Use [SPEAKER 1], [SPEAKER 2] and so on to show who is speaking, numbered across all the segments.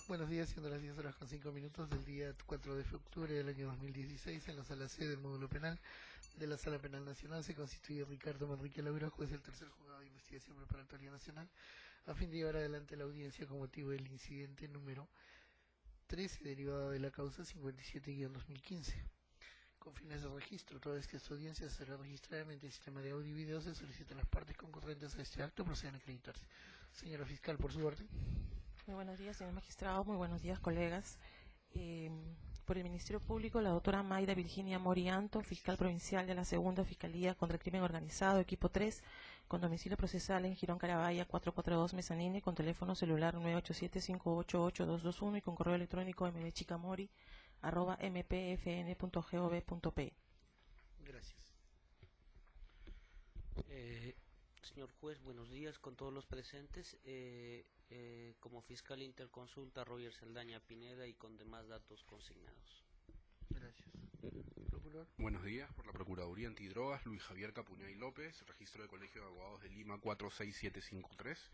[SPEAKER 1] Buenos días, siendo las 10 horas con 5 minutos del día 4 de octubre del año 2016, en la sala C del módulo penal de la Sala Penal Nacional se constituye Ricardo Manrique Laura, juez del tercer juzgado de investigación preparatoria nacional, a fin de llevar adelante la audiencia con motivo del incidente número 13 derivado de la causa 57-2015. Con fines de registro, toda vez que esta audiencia será registrada mediante el sistema de audio y video, se solicitan las partes concurrentes a este acto procedan a acreditarse. Señora fiscal, por su orden.
[SPEAKER 2] Muy buenos días, señor magistrado. Muy buenos días, colegas. Por el Ministerio Público, la doctora Mayra Virginia Morianto, fiscal provincial de la Segunda Fiscalía contra el Crimen Organizado, equipo 3, con domicilio procesal en Girón Carabaya 442 Mezanine, con teléfono celular 987-588-221 y con correo electrónico mdchicamori@mpfn.gov.p.
[SPEAKER 1] Gracias.
[SPEAKER 3] Señor juez, buenos días con todos los presentes. Como fiscal interconsulta, Roger Saldaña Pineda y con demás datos consignados.
[SPEAKER 1] Gracias. Procurador.
[SPEAKER 4] Buenos días, por la Procuraduría Antidrogas, Luis Javier Capuñay López, registro de Colegio de Abogados de Lima 46753,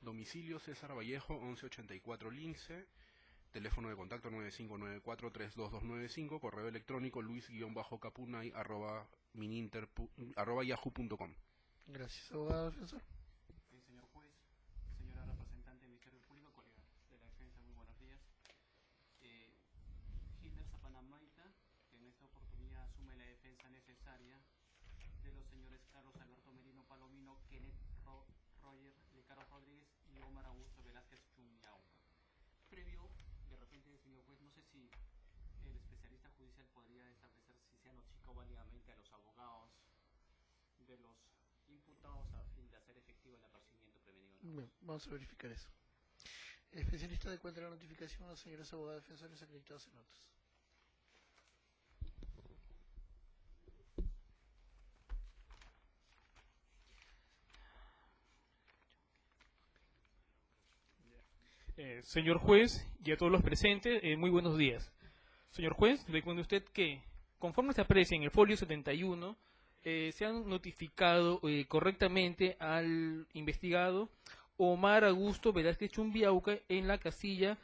[SPEAKER 4] domicilio César Vallejo 1184 Lince, teléfono de contacto 9594-32295, correo electrónico luis-capunay@yahoo.com.
[SPEAKER 1] Gracias, abogado defensor.
[SPEAKER 5] Señor juez, señora representante del Ministerio Público, colegas de la defensa, muy buenos días. Hilder Zapanamaita, que en esta oportunidad asume la defensa necesaria de los señores Carlos Alberto Merino Palomino, Kenneth Roger Lecaro Rodríguez y Omar Augusto Velázquez Chumiauca. Previo, de repente, señor juez, no sé si el especialista judicial podría establecer si se ha notificado válidamente a los abogados de los imputados a fin de hacer efectivo el apercibimiento prevenido.
[SPEAKER 1] Bien, vamos a verificar eso. El especialista de cuenta la notificación a los señores abogados defensores acreditados en otros.
[SPEAKER 6] Señor juez y a todos los presentes, muy buenos días. Señor juez, le cuento a usted que, conforme se aprecia en el folio 71, se han notificado correctamente al investigado Omar Augusto Velázquez Chumbiauca en la casilla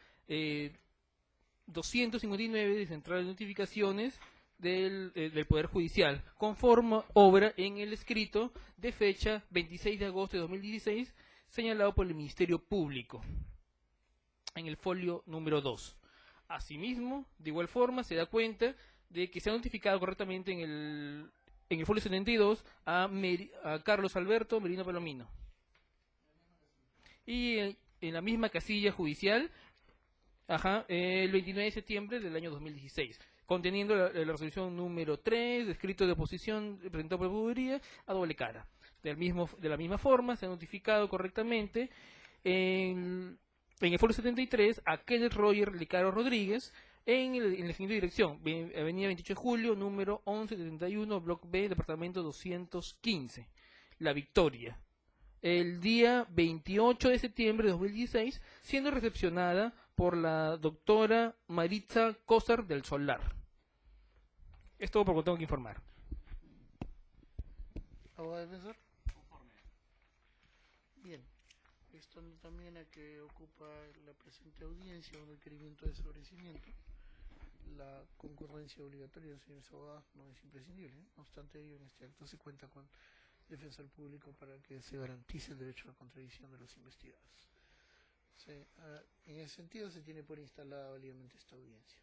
[SPEAKER 6] 259 de Central de Notificaciones del Poder Judicial, conforme obra en el escrito de fecha 26 de agosto de 2016, señalado por el Ministerio Público, en el folio número 2. Asimismo, de igual forma, se da cuenta de que se ha notificado correctamente en el folio 72 a Carlos Alberto Merino Palomino. Y en la misma casilla judicial, el 29 de septiembre del año 2016, conteniendo la resolución número 3, escrito de oposición presentado por la Procuraduría a doble cara. De la misma forma, se ha notificado correctamente en el folio 73 a Kenneth Roger Lecaro Rodríguez en la siguiente dirección: Avenida 28 de Julio, número 1171, Block B, departamento 215, La Victoria, el día 28 de septiembre de 2016, siendo recepcionada por la doctora Maritza Cosar del Solar. Es todo por lo que tengo que informar.
[SPEAKER 1] Abogado defensor.
[SPEAKER 5] Conforme.
[SPEAKER 1] Bien. Estando también a que ocupa la presente audiencia un requerimiento de sobrecimiento, la concurrencia obligatoria de los señores abogados no es imprescindible. No obstante ello, en este acto se cuenta con defensor público para que se garantice el derecho a la contradicción de los investigados. En ese sentido, se tiene por instalada válidamente esta audiencia.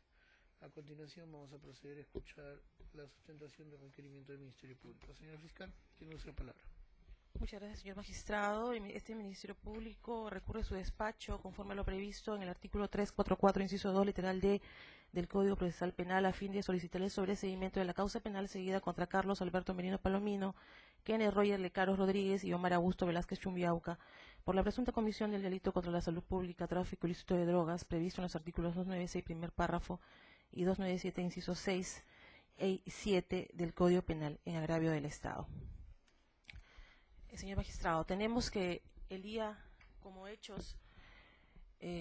[SPEAKER 1] A continuación, vamos a proceder a escuchar la sustentación del requerimiento del Ministerio Público. Señor fiscal, tiene usted la palabra.
[SPEAKER 2] Muchas gracias, señor magistrado. Este Ministerio Público recurre a su despacho conforme a lo previsto en el artículo 344, inciso 2, literal D, del Código Procesal Penal, a fin de solicitar el sobreseimiento de la causa penal seguida contra Carlos Alberto Merino Palomino, Kenneth Roger Lecaro Rodríguez y Omar Augusto Velázquez Chumbiauca por la presunta comisión del delito contra la salud pública, tráfico ilícito de drogas, previsto en los artículos 296, primer párrafo, y 297, incisos 6 y 7 del Código Penal, en agravio del Estado. Señor magistrado, tenemos que el día, como hechos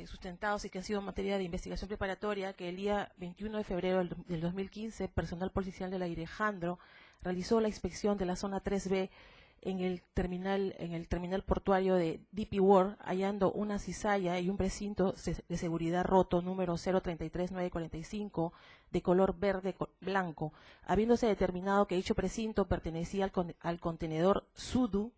[SPEAKER 2] sustentados y que han sido materia de investigación preparatoria, que el día 21 de febrero del 2015, personal policial de la Irejandro realizó la inspección de la zona 3B en el terminal portuario de DP World, hallando una cizalla y un precinto de seguridad roto número 033945 de color verde blanco, habiéndose determinado que dicho precinto pertenecía al contenedor Sudu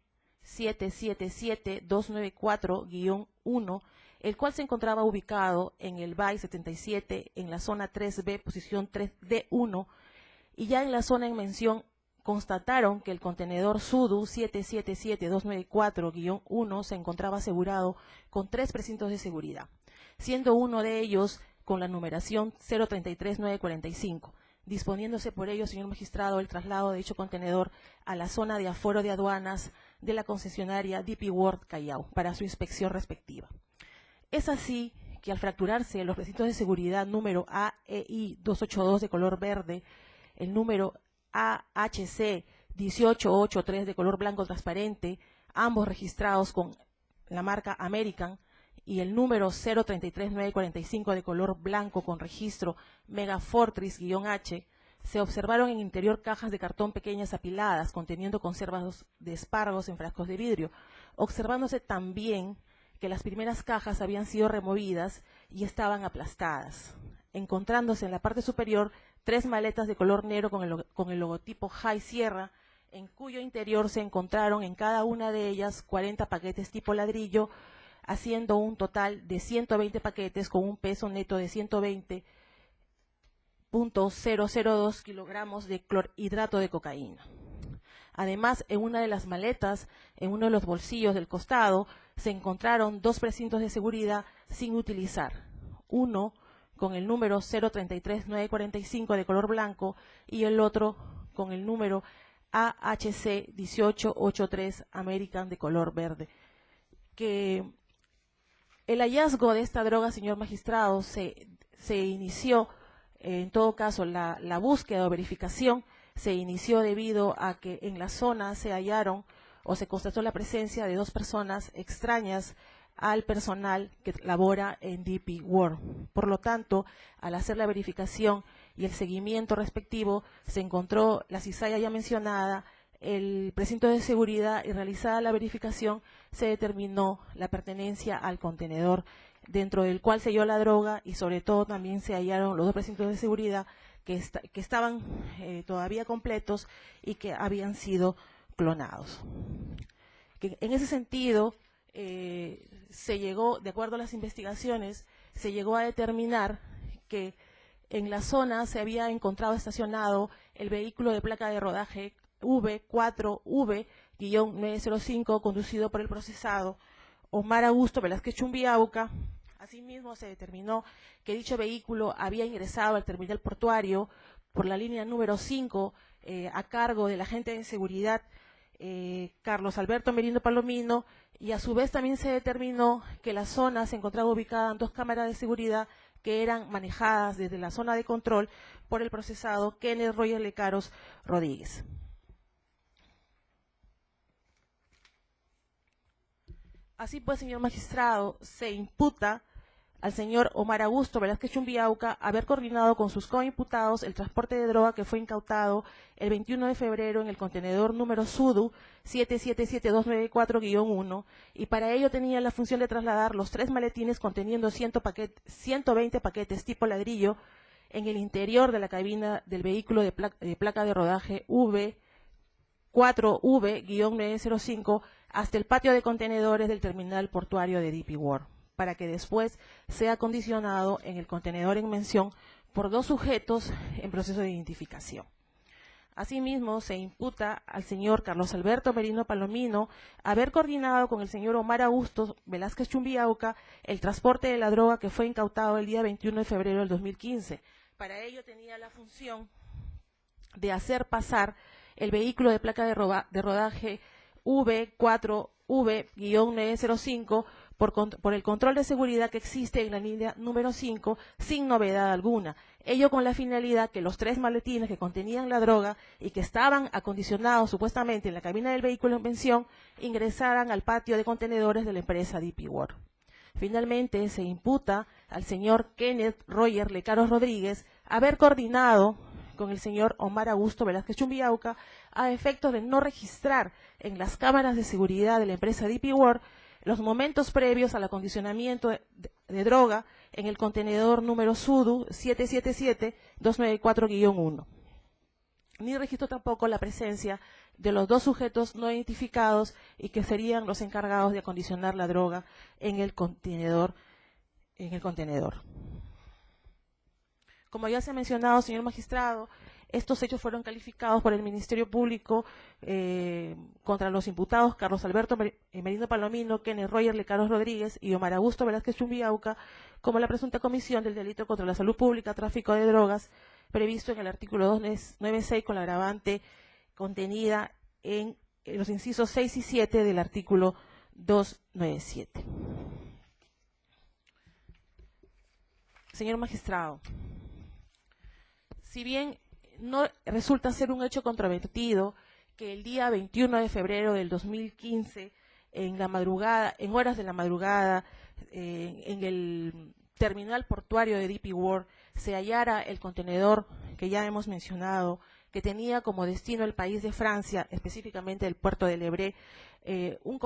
[SPEAKER 2] 777-294-1, el cual se encontraba ubicado en el BAI 77 en la zona 3B, posición 3D1, y ya en la zona en mención constataron que el contenedor Sudu 777-294-1 se encontraba asegurado con 3 precintos de seguridad, siendo uno de ellos con la numeración 033945, disponiéndose por ello, señor magistrado, el traslado de dicho contenedor a la zona de aforo de aduanas de la concesionaria DP World Callao para su inspección respectiva. Es así que al fracturarse los precintos de seguridad número AEI 282 de color verde, el número AHC 1883 de color blanco transparente, ambos registrados con la marca American, y el número 033945 de color blanco con registro Megafortris-H, se observaron en interior cajas de cartón pequeñas apiladas conteniendo conservas de espárragos en frascos de vidrio, observándose también que las primeras cajas habían sido removidas y estaban aplastadas, encontrándose en la parte superior 3 maletas de color negro con el logotipo High Sierra, en cuyo interior se encontraron en cada una de ellas 40 paquetes tipo ladrillo, haciendo un total de 120 paquetes con un peso neto de 120.002 kilogramos de clorhidrato de cocaína. Además, en una de las maletas, en uno de los bolsillos del costado, se encontraron 2 precintos de seguridad sin utilizar, uno con el número 033945 de color blanco y el otro con el número AHC 1883 American de color verde. Que el hallazgo de esta droga, señor magistrado, se inició, en todo caso, la búsqueda o verificación se inició debido a que en la zona se hallaron o se constató la presencia de 2 personas extrañas al personal que labora en DP World. Por lo tanto, al hacer la verificación y el seguimiento respectivo, se encontró la cizalla ya mencionada, el precinto de seguridad, y realizada la verificación se determinó la pertenencia al contenedor dentro del cual se halló la droga, y sobre todo también se hallaron los 2 precintos de seguridad que estaban todavía completos y que habían sido clonados. Que en ese sentido, se llegó, de acuerdo a las investigaciones, se llegó a determinar que en la zona se había encontrado estacionado el vehículo de placa de rodaje V4V-905 conducido por el procesado Omar Augusto Velázquez Chumbiauca. Asimismo, se determinó que dicho vehículo había ingresado al terminal portuario por la línea número 5 a cargo del agente de seguridad Carlos Alberto Merino Palomino, y a su vez también se determinó que la zona se encontraba ubicada en 2 cámaras de seguridad que eran manejadas desde la zona de control por el procesado Kenneth Roger Lecaros Rodríguez. Así pues, señor magistrado, se imputa al señor Omar Augusto Velázquez Chumbiauca haber coordinado con sus coimputados el transporte de droga que fue incautado el 21 de febrero en el contenedor número Sudu 777-294-1, y para ello tenía la función de trasladar los 3 maletines conteniendo 120 paquetes tipo ladrillo en el interior de la cabina del vehículo de placa de rodaje V4V-905 hasta el patio de contenedores del terminal portuario de DP World, para que después sea acondicionado en el contenedor en mención por 2 sujetos en proceso de identificación. Asimismo, se imputa al señor Carlos Alberto Merino Palomino haber coordinado con el señor Omar Augusto Velázquez Chumbiauca el transporte de la droga que fue incautado el día 21 de febrero del 2015. Para ello tenía la función de hacer pasar el vehículo de placa de rodaje V4V-905 por el control de seguridad que existe en la línea número 5 sin novedad alguna. Ello con la finalidad que los 3 maletines que contenían la droga y que estaban acondicionados supuestamente en la cabina del vehículo en mención ingresaran al patio de contenedores de la empresa DP World. Finalmente, se imputa al señor Kenneth Roger Lecaros Rodríguez haber coordinado con el señor Omar Augusto Velázquez Chumbiauca a efectos de no registrar en las cámaras de seguridad de la empresa DP World los momentos previos al acondicionamiento de droga en el contenedor número SUDU 777-294-1. Ni registró tampoco la presencia de los dos sujetos no identificados y que serían los encargados de acondicionar la droga en el contenedor. Como ya se ha mencionado, señor magistrado, estos hechos fueron calificados por el Ministerio Público contra los imputados Carlos Alberto Merino Palomino, Kenneth Roger Lecaros Rodríguez y Omar Augusto Velázquez Chumbiauca como la presunta comisión del delito contra la salud pública, tráfico de drogas, previsto en el artículo 296 con la agravante contenida en los incisos 6 y 7 del artículo 297. Señor magistrado, si bien no resulta ser un hecho controvertido que el día 21 de febrero del 2015, en horas de la madrugada, en el terminal portuario de DP World, se hallara el contenedor que ya hemos mencionado, que tenía como destino el país de Francia, específicamente el puerto de Le Bret, un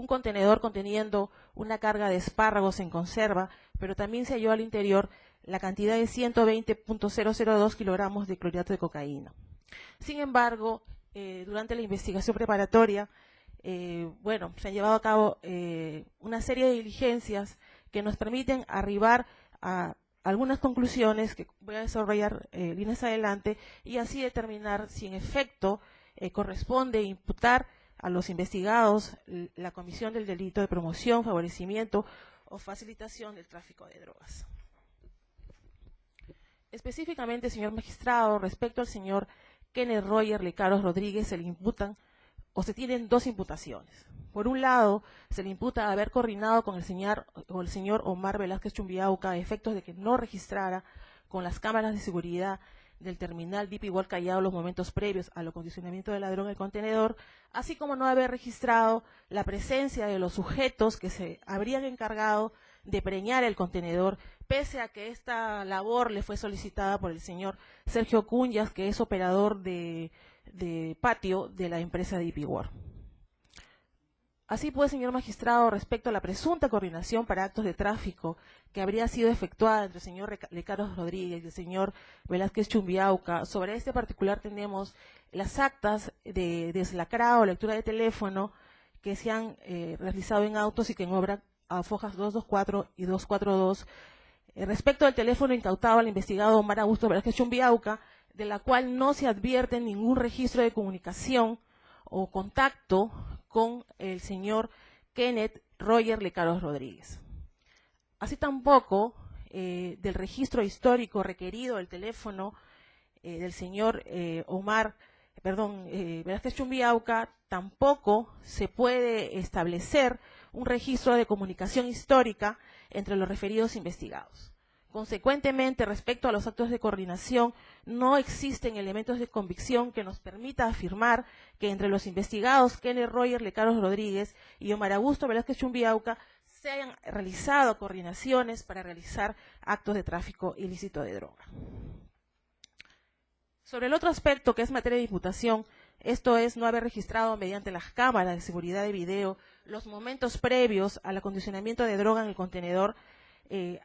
[SPEAKER 2] contenedor conteniendo una carga de espárragos en conserva, pero también se halló al interior la cantidad de 120.002 kilogramos de clorhidrato de cocaína. Sin embargo, durante la investigación preparatoria, se han llevado a cabo una serie de diligencias que nos permiten arribar a algunas conclusiones que voy a desarrollar líneas adelante y así determinar si en efecto corresponde imputar a los investigados la comisión del delito de promoción, favorecimiento o facilitación del tráfico de drogas. Específicamente, señor magistrado, respecto al señor Kenneth Roger Lecaros Rodríguez, se le imputan o se tienen dos imputaciones. Por un lado, se le imputa haber coordinado con el señor Omar Velázquez Chumbiauca a efectos de que no registrara con las cámaras de seguridad del terminal DP World Callao los momentos previos al acondicionamiento de la droga en el contenedor, así como no haber registrado la presencia de los sujetos que se habrían encargado de preñar el contenedor, pese a que esta labor le fue solicitada por el señor Sergio Cunyas, que es operador de patio de la empresa DP World. Así pues, señor magistrado, respecto a la presunta coordinación para actos de tráfico que habría sido efectuada entre el señor Lecaros Rodríguez y el señor Velázquez Chumbiauca, sobre este particular tenemos las actas de deslacrado, lectura de teléfono, que se han realizado en autos y que en obra a fojas 224 y 242. Respecto al teléfono incautado al investigado Omar Augusto Velázquez Chumbiauca, de la cual no se advierte ningún registro de comunicación o contacto con el señor Kenneth Roger Lecaros Rodríguez. Así tampoco del registro histórico requerido del teléfono del señor Velázquez Chumbiauca, tampoco se puede establecer un registro de comunicación histórica entre los referidos investigados. Consecuentemente, respecto a los actos de coordinación, no existen elementos de convicción que nos permita afirmar que entre los investigados Kenneth Roger Lecaros Rodríguez y Omar Augusto Velázquez Chumbiauca se hayan realizado coordinaciones para realizar actos de tráfico ilícito de droga. Sobre el otro aspecto, que es materia de imputación, esto es no haber registrado mediante las cámaras de seguridad de video los momentos previos al acondicionamiento de droga en el contenedor,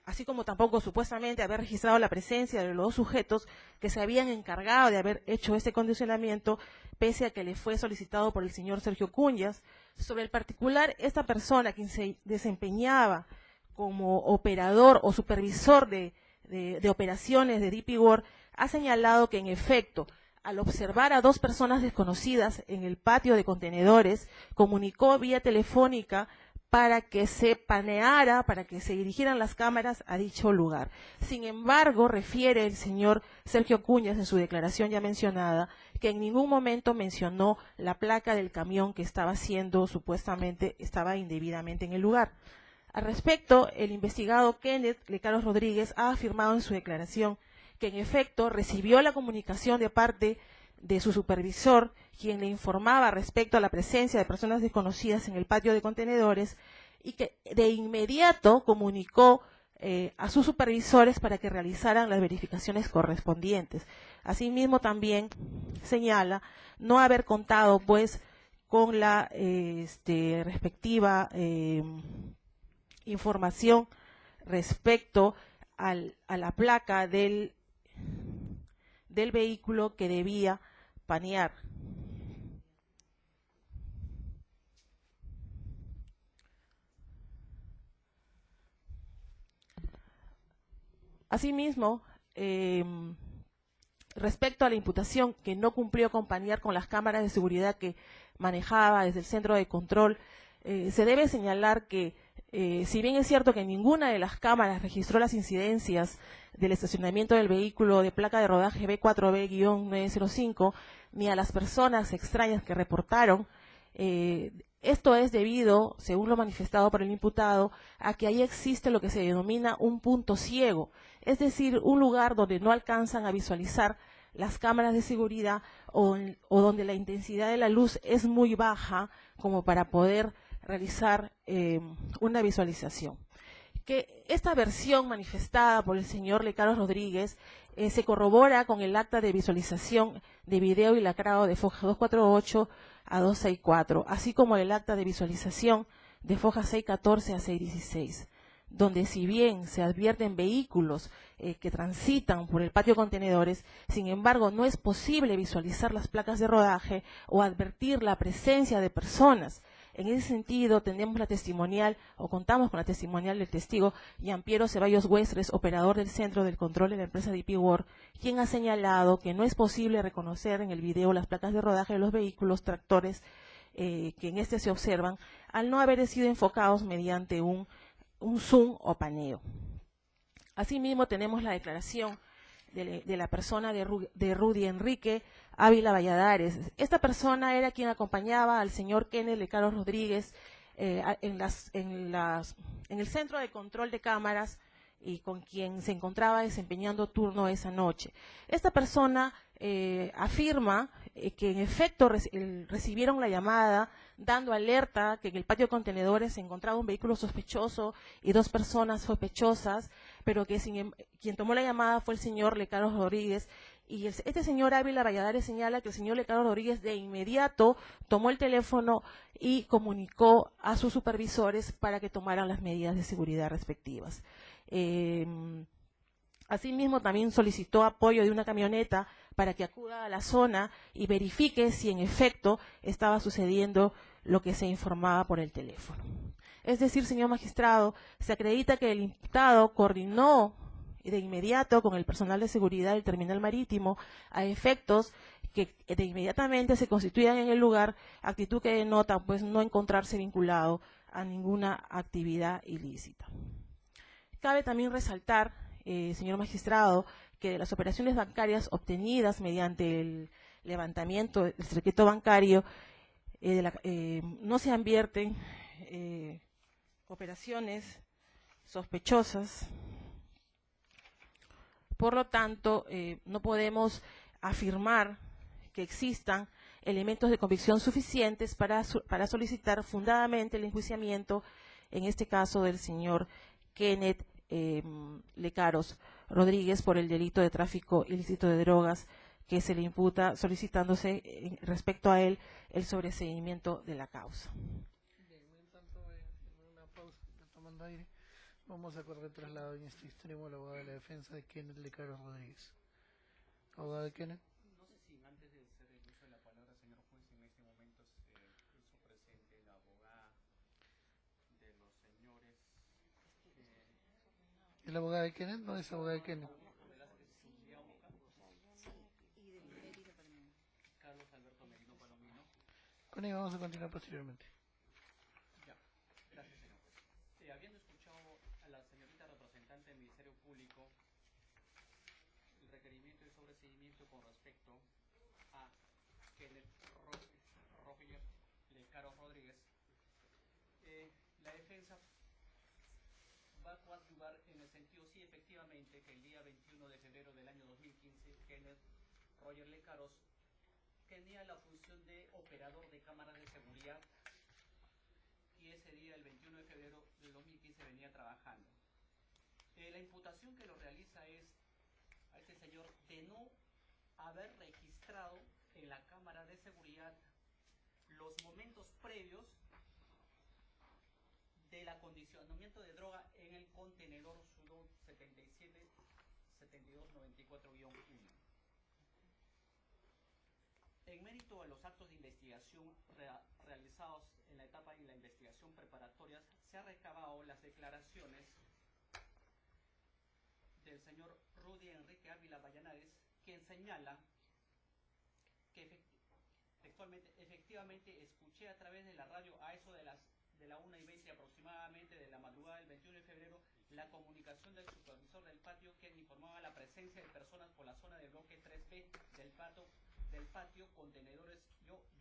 [SPEAKER 2] así como tampoco supuestamente haber registrado la presencia de los dos sujetos que se habían encargado de haber hecho este condicionamiento, pese a que le fue solicitado por el señor Sergio Cunyas. Sobre el particular, esta persona, quien se desempeñaba como operador o supervisor de operaciones de DP World, ha señalado que en efecto, al observar a dos personas desconocidas en el patio de contenedores, comunicó vía telefónica para que se paneara, para que se dirigieran las cámaras a dicho lugar. Sin embargo, refiere el señor Sergio Cunyas en su declaración ya mencionada, que en ningún momento mencionó la placa del camión que supuestamente estaba indebidamente en el lugar. Al respecto, el investigado Kenneth Lecaros Rodríguez ha afirmado en su declaración que en efecto recibió la comunicación de parte de su supervisor, quien le informaba respecto a la presencia de personas desconocidas en el patio de contenedores, y que de inmediato comunicó a sus supervisores para que realizaran las verificaciones correspondientes. Asimismo, también señala no haber contado pues con la respectiva información respecto a la placa del vehículo que debía panear. Asimismo, respecto a la imputación que no cumplió con panear con las cámaras de seguridad que manejaba desde el centro de control, se debe señalar que si bien es cierto que ninguna de las cámaras registró las incidencias del estacionamiento del vehículo de placa de rodaje B4B-905, ni a las personas extrañas que reportaron, esto es debido, según lo manifestado por el imputado, a que ahí existe lo que se denomina un punto ciego, es decir, un lugar donde no alcanzan a visualizar las cámaras de seguridad o donde la intensidad de la luz es muy baja como para poder realizar una visualización. Que esta versión manifestada por el señor Lecaros Rodríguez se corrobora con el acta de visualización de video y lacrado de foja 248 a 264, así como el acta de visualización de foja 614 a 616, donde si bien se advierten vehículos que transitan por el patio contenedores, sin embargo no es posible visualizar las placas de rodaje o advertir la presencia de personas. En ese sentido, tenemos la testimonial, o contamos con la testimonial del testigo Gianpiero Ceballos Huestres, operador del centro del control de la empresa DP World, quien ha señalado que no es posible reconocer en el video las placas de rodaje de los vehículos tractores que en este se observan, al no haber sido enfocados mediante un zoom o paneo. Asimismo, tenemos la declaración de la persona de Rudy Enrique Ávila Valladares. Esta persona era quien acompañaba al señor Kenneth Lecaros Rodríguez en el centro de control de cámaras y con quien se encontraba desempeñando turno esa noche. Esta persona afirma que en efecto recibieron la llamada dando alerta que en el patio de contenedores se encontraba un vehículo sospechoso y dos personas sospechosas, pero que quien tomó la llamada fue el señor Lecaros Rodríguez. Y este señor Ávila Valladares señala que el señor Lecaros Rodríguez de inmediato tomó el teléfono y comunicó a sus supervisores para que tomaran las medidas de seguridad respectivas. Asimismo, también solicitó apoyo de una camioneta para que acuda a la zona y verifique si en efecto estaba sucediendo lo que se informaba por el teléfono. Es decir, señor magistrado, se acredita que el imputado coordinó de inmediato con el personal de seguridad del terminal marítimo a efectos que de inmediatamente se constituyan en el lugar, actitud que denota pues no encontrarse vinculado a ninguna actividad ilícita. Cabe también resaltar, señor magistrado, que de las operaciones bancarias obtenidas mediante el levantamiento del secreto bancario no se advierten operaciones sospechosas. Por lo tanto, no podemos afirmar que existan elementos de convicción suficientes para solicitar fundadamente el enjuiciamiento, en este caso del señor Kenneth Lecaros Rodríguez, por el delito de tráfico ilícito de drogas que se le imputa, solicitándose respecto a él el sobreseimiento de la causa.
[SPEAKER 1] Bien, mientras tanto, en una pausa, tomando aire, vamos a correr traslado en este extremo al abogado de la defensa de Kenneth Lecaros Rodríguez. Abogado de Kenneth.
[SPEAKER 5] No sé si antes de hacer el uso de la palabra, señor juez, en este momento hizo presente la abogada de los señores.
[SPEAKER 1] ¿El abogado de Kenneth? No es abogado de Kenneth.
[SPEAKER 5] Carlos Alberto Merino Palomino.
[SPEAKER 1] Con ello vamos a continuar posteriormente.
[SPEAKER 5] Ya, gracias, señor juez. Habiendo escuchado a la señorita representante del Ministerio Público el requerimiento de sobreseimiento con respecto a Kenneth Roger Lecaros Rodríguez, la defensa va a coadyuvar en el sentido, sí, efectivamente, que el día 21 de febrero del año 2015, Kenneth Roger Lecaros tenía la función de operador de cámaras de seguridad y ese día, el 21 de febrero del 2015, venía trabajando. La imputación que lo realiza es a este señor de no haber registrado en la cámara de seguridad los momentos previos del acondicionamiento de droga en el contenedor SUDO 77-7294-1. En mérito a los actos de investigación realizados en la etapa de la investigación preparatoria, se han recabado las declaraciones del señor Rudy Enrique Ávila Vallanares, quien señala que efectivamente escuché a través de la radio a eso de la 1:20 aproximadamente de la madrugada del 21 de febrero la comunicación del supervisor del patio, quien informaba la presencia de personas por la zona del bloque 3B del patio, contenedores.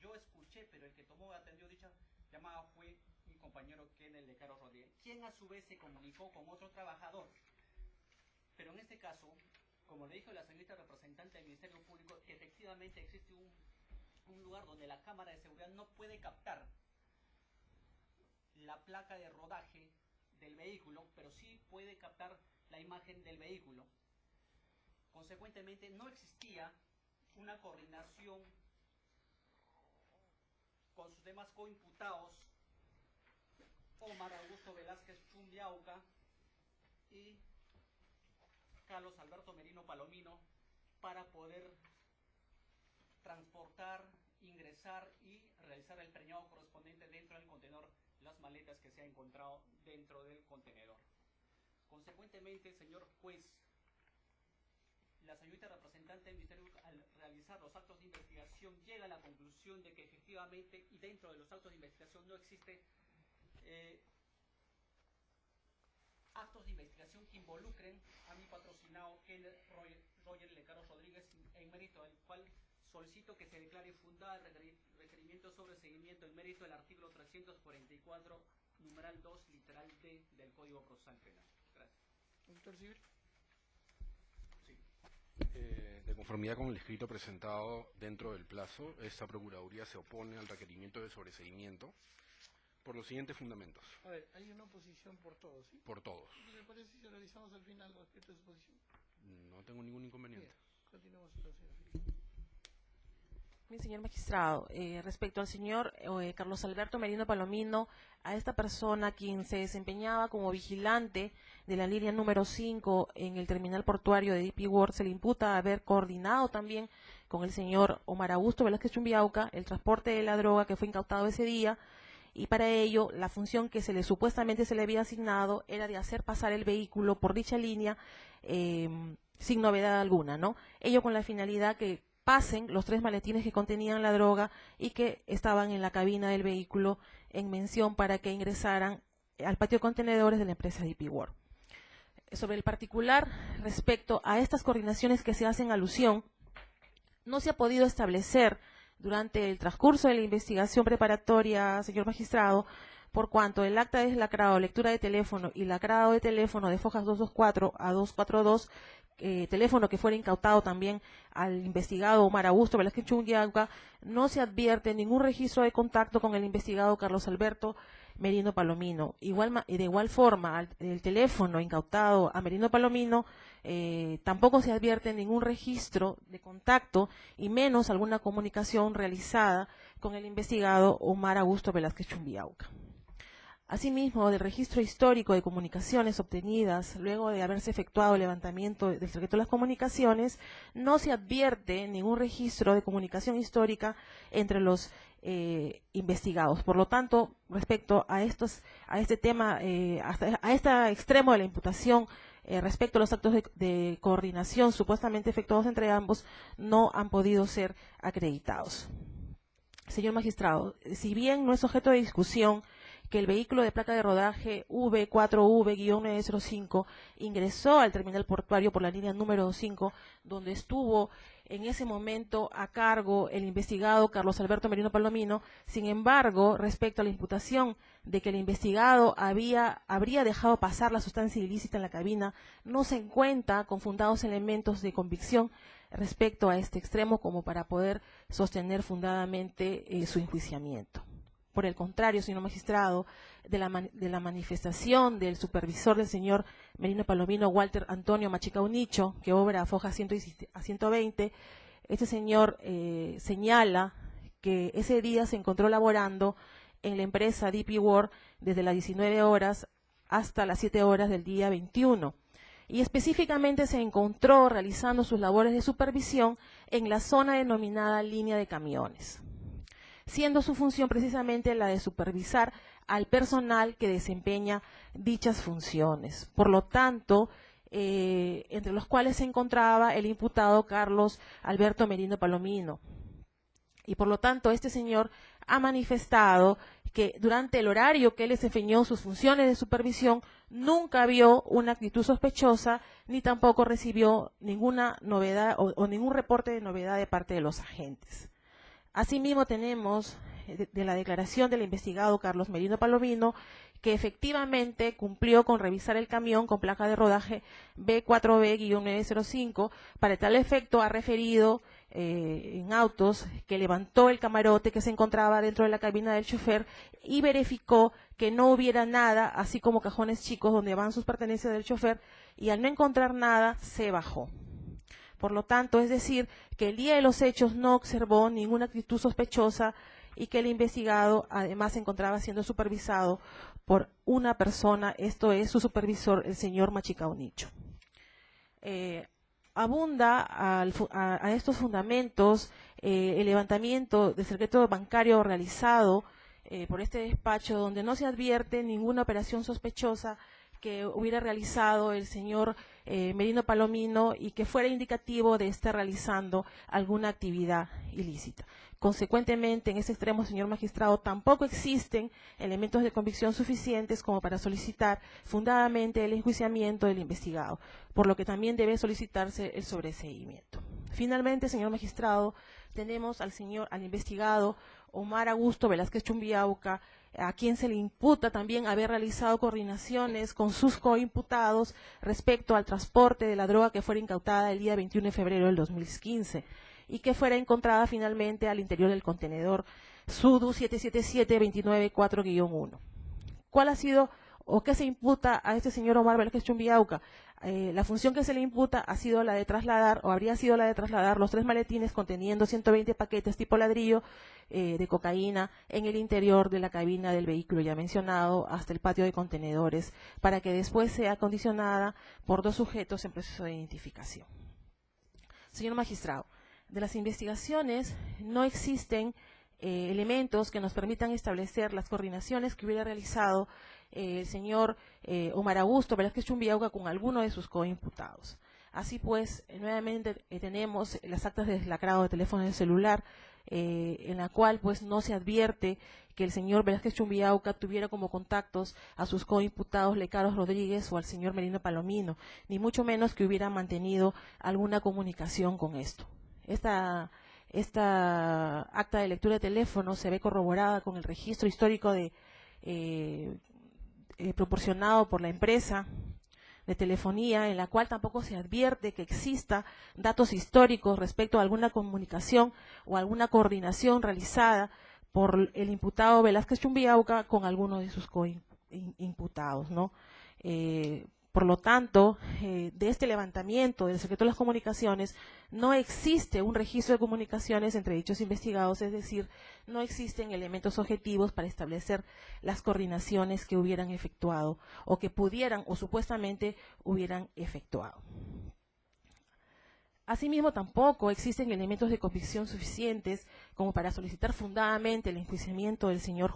[SPEAKER 5] Yo escuché, pero el que atendió dicha llamada fue mi compañero Kenneth de Caro Rodríguez, quien a su vez se comunicó con otro trabajador. Pero en este caso, como le dijo la señorita representante del Ministerio Público, efectivamente existe un lugar donde la cámara de seguridad no puede captar la placa de rodaje del vehículo, pero sí puede captar la imagen del vehículo. Consecuentemente, no existía una coordinación con sus demás coimputados, Omar Augusto Velázquez Chumbiauca y Carlos Alberto Merino Palomino, para poder transportar, ingresar y realizar el preñado correspondiente dentro del contenedor, las maletas que se ha encontrado dentro del contenedor. Consecuentemente, señor juez, la señorita representante del Ministerio al realizar los actos de investigación llega a la conclusión de que efectivamente y dentro de los actos de investigación no existe actos de investigación que involucren a mi patrocinado Kenneth Roger Lecaro Rodríguez, en mérito del cual solicito que se declare fundada el requerimiento sobre seguimiento en mérito del artículo 344, numeral 2, literal D del Código Procesal Penal. Gracias.
[SPEAKER 1] Doctor Civil.
[SPEAKER 4] Sí. De conformidad con el escrito presentado dentro del plazo, esta Procuraduría se opone al requerimiento de sobreseguimiento por los siguientes fundamentos.
[SPEAKER 1] A ver, hay una oposición por todos, ¿sí?
[SPEAKER 4] Por todos.
[SPEAKER 1] ¿Qué le parece si realizamos al final respecto a su posición?
[SPEAKER 4] No tengo ningún inconveniente.
[SPEAKER 1] Bien, continuamos entonces, señor.
[SPEAKER 2] Bien, señor magistrado, respecto al señor Carlos Alberto Merino Palomino, a esta persona quien se desempeñaba como vigilante de la línea número 5 en el terminal portuario de DP World, se le imputa haber coordinado también con el señor Omar Augusto Velázquez Chumbiauca el transporte de la droga que fue incautado ese día, y para ello la función que supuestamente se le había asignado era de hacer pasar el vehículo por dicha línea sin novedad alguna, ¿no? Ello con la finalidad que pasen los 3 maletines que contenían la droga y que estaban en la cabina del vehículo en mención para que ingresaran al patio de contenedores de la empresa DP World. Sobre el particular, respecto a estas coordinaciones que se hacen alusión, no se ha podido establecer durante el transcurso de la investigación preparatoria, señor magistrado, por cuanto el acta de lacrado, lectura de teléfono y lacrado de teléfono de fojas 224 a 242, teléfono que fuera incautado también al investigado Omar Augusto Velázquez Chumbiauca, no se advierte ningún registro de contacto con el investigado Carlos Alberto Merino Palomino. De igual forma, el teléfono incautado a Merino Palomino tampoco se advierte ningún registro de contacto y menos alguna comunicación realizada con el investigado Omar Augusto Velázquez Chumbiauca. Asimismo, del registro histórico de comunicaciones obtenidas luego de haberse efectuado el levantamiento del secreto de las comunicaciones, no se advierte ningún registro de comunicación histórica entre los investigados. Por lo tanto, respecto a este tema, a este extremo de la imputación, respecto a los actos de coordinación supuestamente efectuados entre ambos, no han podido ser acreditados. Señor magistrado, si bien no es objeto de discusión que el vehículo de placa de rodaje V4V-905 ingresó al terminal portuario por la línea número 5, donde estuvo en ese momento a cargo el investigado Carlos Alberto Merino Palomino. Sin embargo, respecto a la imputación de que el investigado habría dejado pasar la sustancia ilícita en la cabina, no se encuentra con fundados elementos de convicción respecto a este extremo como para poder sostener fundadamente su enjuiciamiento. Por el contrario, señor magistrado, de la manifestación del supervisor del señor Merino Palomino Walter Antonio Machicaunicho, que obra a foja 100 a 120, este señor señala que ese día se encontró laborando en la empresa DP World desde las 19 horas hasta las 7 horas del día 21. Y específicamente se encontró realizando sus labores de supervisión en la zona denominada línea de camiones, siendo su función precisamente la de supervisar al personal que desempeña dichas funciones. Por lo tanto, entre los cuales se encontraba el imputado Carlos Alberto Merino Palomino. Y por lo tanto, este señor ha manifestado que durante el horario que él desempeñó sus funciones de supervisión, nunca vio una actitud sospechosa, ni tampoco recibió ninguna novedad o ningún reporte de novedad de parte de los agentes. Asimismo, tenemos de la declaración del investigado Carlos Merino Palomino, que efectivamente cumplió con revisar el camión con placa de rodaje B4B-905. Para tal efecto ha referido en autos que levantó el camarote que se encontraba dentro de la cabina del chofer y verificó que no hubiera nada, así como cajones chicos donde van sus pertenencias del chofer, y al no encontrar nada se bajó. Por lo tanto, es decir, que el día de los hechos no observó ninguna actitud sospechosa y que el investigado además se encontraba siendo supervisado por una persona, esto es su supervisor, el señor Machicaunicho. Abunda a estos fundamentos el levantamiento del secreto bancario realizado por este despacho, donde no se advierte ninguna operación sospechosa que hubiera realizado el señor Merino Palomino y que fuera indicativo de estar realizando alguna actividad ilícita. Consecuentemente, en ese extremo, señor magistrado, tampoco existen elementos de convicción suficientes como para solicitar fundadamente el enjuiciamiento del investigado, por lo que también debe solicitarse el sobreseimiento. Finalmente, señor magistrado, tenemos al investigado Omar Augusto Velázquez Chumbiauca, a quien se le imputa también haber realizado coordinaciones con sus coimputados respecto al transporte de la droga que fuera incautada el día 21 de febrero del 2015 y que fuera encontrada finalmente al interior del contenedor SUDU 777-294-1. ¿Cuál ha sido o qué se imputa a este señor Omar Velázquez Chumbiauca? La función que se le imputa ha sido la de trasladar, o habría sido la de trasladar los 3 maletines conteniendo 120 paquetes tipo ladrillo de cocaína en el interior de la cabina del vehículo ya mencionado hasta el patio de contenedores, para que después sea condicionada por 2 sujetos en proceso de identificación. Señor magistrado, de las investigaciones no existen elementos que nos permitan establecer las coordinaciones que hubiera realizado el señor Omar Augusto Velázquez Chumbiauca con alguno de sus coimputados. Así pues, nuevamente tenemos las actas de deslacrado de teléfono de celular, en la cual pues no se advierte que el señor Velázquez Chumbiauca tuviera como contactos a sus coimputados Lecaros Rodríguez o al señor Merino Palomino, ni mucho menos que hubiera mantenido alguna comunicación con esto. Esta acta de lectura de teléfono se ve corroborada con el registro histórico proporcionado por la empresa de telefonía, en la cual tampoco se advierte que exista datos históricos respecto a alguna comunicación o alguna coordinación realizada por el imputado Velázquez Chumbiauca con alguno de sus coimputados, ¿no? Por lo tanto, de este levantamiento del secreto de las comunicaciones, no existe un registro de comunicaciones entre dichos investigados, es decir, no existen elementos objetivos para establecer las coordinaciones que hubieran efectuado o que pudieran o supuestamente hubieran efectuado. Asimismo, tampoco existen elementos de convicción suficientes como para solicitar fundadamente el enjuiciamiento del señor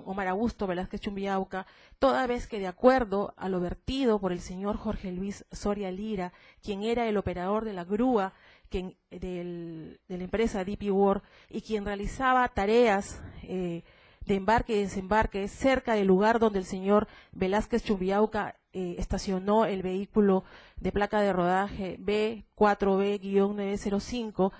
[SPEAKER 2] Omar Augusto Velázquez Chumbiauca, toda vez que de acuerdo a lo vertido por el señor Jorge Luis Soria Lira, quien era el operador de la grúa de la empresa DP World y quien realizaba tareas de embarque y desembarque cerca del lugar donde el señor Velázquez Chumbiauca estacionó el vehículo de placa de rodaje B4B-905,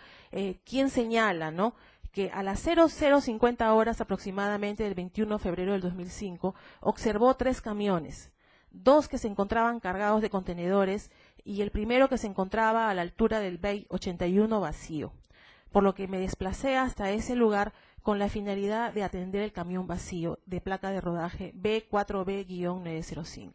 [SPEAKER 2] quien señala, ¿no?, que a las 00:50 horas aproximadamente del 21 de febrero del 2005 observó 3 camiones, 2 que se encontraban cargados de contenedores y el primero que se encontraba a la altura del Bay 81 vacío, por lo que me desplacé hasta ese lugar con la finalidad de atender el camión vacío de placa de rodaje B4B-905.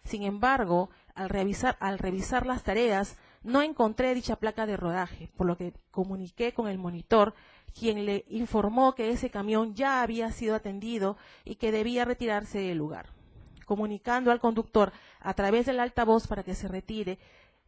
[SPEAKER 2] Sin embargo, al revisar las tareas, no encontré dicha placa de rodaje, por lo que comuniqué con el monitor, quien le informó que ese camión ya había sido atendido y que debía retirarse del lugar. Comunicando al conductor a través del altavoz para que se retire,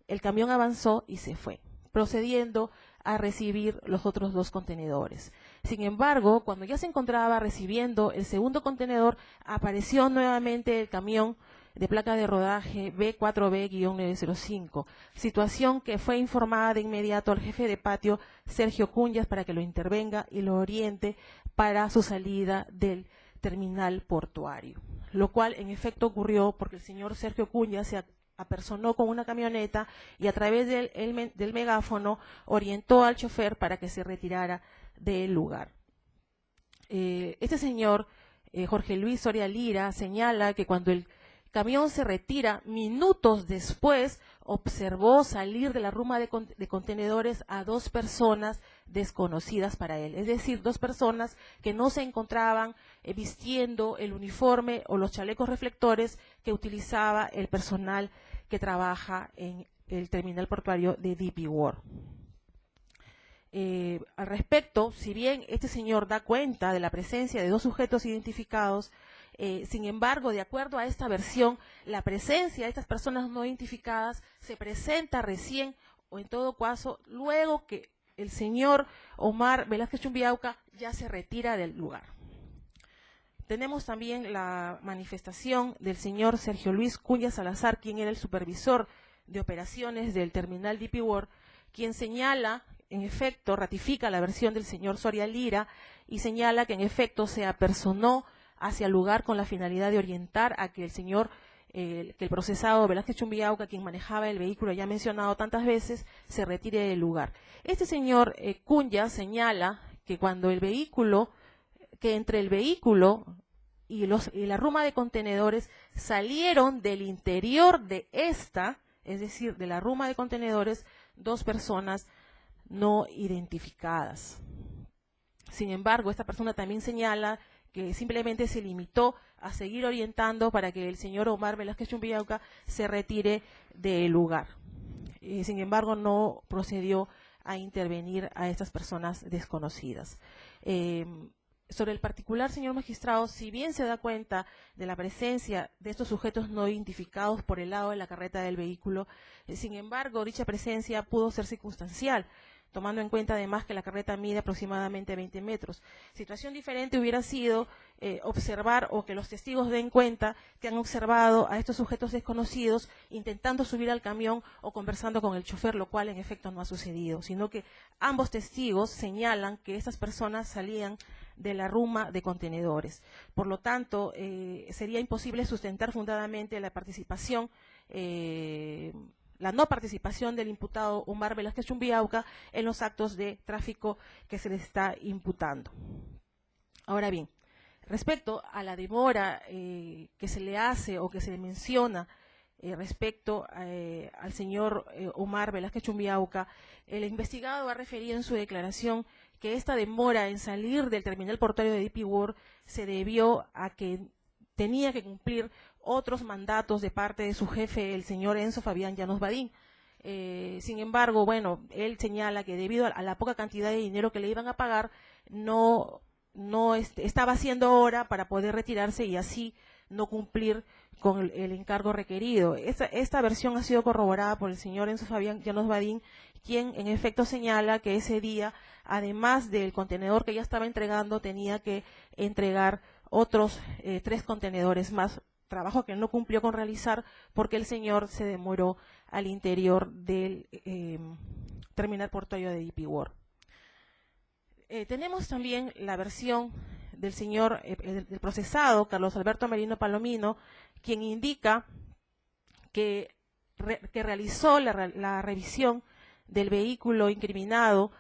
[SPEAKER 2] el camión avanzó y se fue, procediendo a recibir los otros 2 contenedores. Sin embargo, cuando ya se encontraba recibiendo el segundo contenedor, apareció nuevamente el camión de placa de rodaje B4B-905, situación que fue informada de inmediato al jefe de patio, Sergio Cunyas, para que lo intervenga y lo oriente para su salida del terminal portuario, lo cual en efecto ocurrió porque el señor Sergio Cunyas se apersonó con una camioneta y a través del megáfono orientó al chofer para que se retirara del lugar. Este señor, Jorge Luis Soria Lira, señala que cuando el camión se retira, minutos después observó salir de la ruma de contenedores a 2 personas desconocidas para él, es decir, 2 personas que no se encontraban vistiendo el uniforme o los chalecos reflectores que utilizaba el personal que trabaja en el terminal portuario de DP World. Al respecto, si bien este señor da cuenta de la presencia de 2 sujetos identificados, sin embargo, de acuerdo a esta versión, la presencia de estas personas no identificadas se presenta recién, o en todo caso, luego que el señor Omar Velázquez Chumbiauca ya se retira del lugar. Tenemos también la manifestación del señor Sergio Luis Cunyas Salazar, quien era el supervisor de operaciones del terminal DP World, quien señala, en efecto, ratifica la versión del señor Soria Lira y señala que en efecto se apersonó hacia el lugar con la finalidad de orientar a que el señor, que el procesado Velázquez Chumbiauca, quien manejaba el vehículo ya mencionado tantas veces, se retire del lugar. Este señor Cunyas señala que cuando el vehículo, que entre el vehículo y la ruma de contenedores salieron del interior de esta, es decir, de la ruma de contenedores, 2 personas no identificadas. Sin embargo, esta persona también señala que simplemente se limitó a seguir orientando para que el señor Omar Velázquez Chumbiauca se retire del lugar. Sin embargo, no procedió a intervenir a estas personas desconocidas. Sobre el particular, señor magistrado, si bien se da cuenta de la presencia de estos sujetos no identificados por el lado de la carreta del vehículo, sin embargo, dicha presencia pudo ser circunstancial, tomando en cuenta además que la carreta mide aproximadamente 20 metros. Situación diferente hubiera sido observar o que los testigos den cuenta que han observado a estos sujetos desconocidos intentando subir al camión o conversando con el chofer, lo cual en efecto no ha sucedido, sino que ambos testigos señalan que estas personas salían de la ruma de contenedores. Por lo tanto, sería imposible sustentar fundadamente la participación la no participación del imputado Omar Velázquez Chumbiauca en los actos de tráfico que se le está imputando. Ahora bien, respecto a la demora que se le hace o que se le menciona respecto al señor Omar Velázquez Chumbiauca, el investigado ha referido en su declaración que esta demora en salir del terminal portuario de DP World se debió a que tenía que cumplir otros mandatos de parte de su jefe, el señor Enzo Fabián Llanos Badín. Sin embargo, bueno, él señala que debido a la poca cantidad de dinero que le iban a pagar, no estaba haciendo hora para poder retirarse y así no cumplir con el encargo requerido. Esta versión ha sido corroborada por el señor Enzo Fabián Llanos Badín, quien en efecto señala que ese día, además del contenedor que ya estaba entregando, tenía que entregar otros 3 contenedores más, trabajo que no cumplió con realizar porque el señor se demoró al interior del terminal portuario de DP World. Tenemos también la versión del señor, del procesado, Carlos Alberto Merino Palomino, quien indica que realizó la revisión del vehículo incriminado,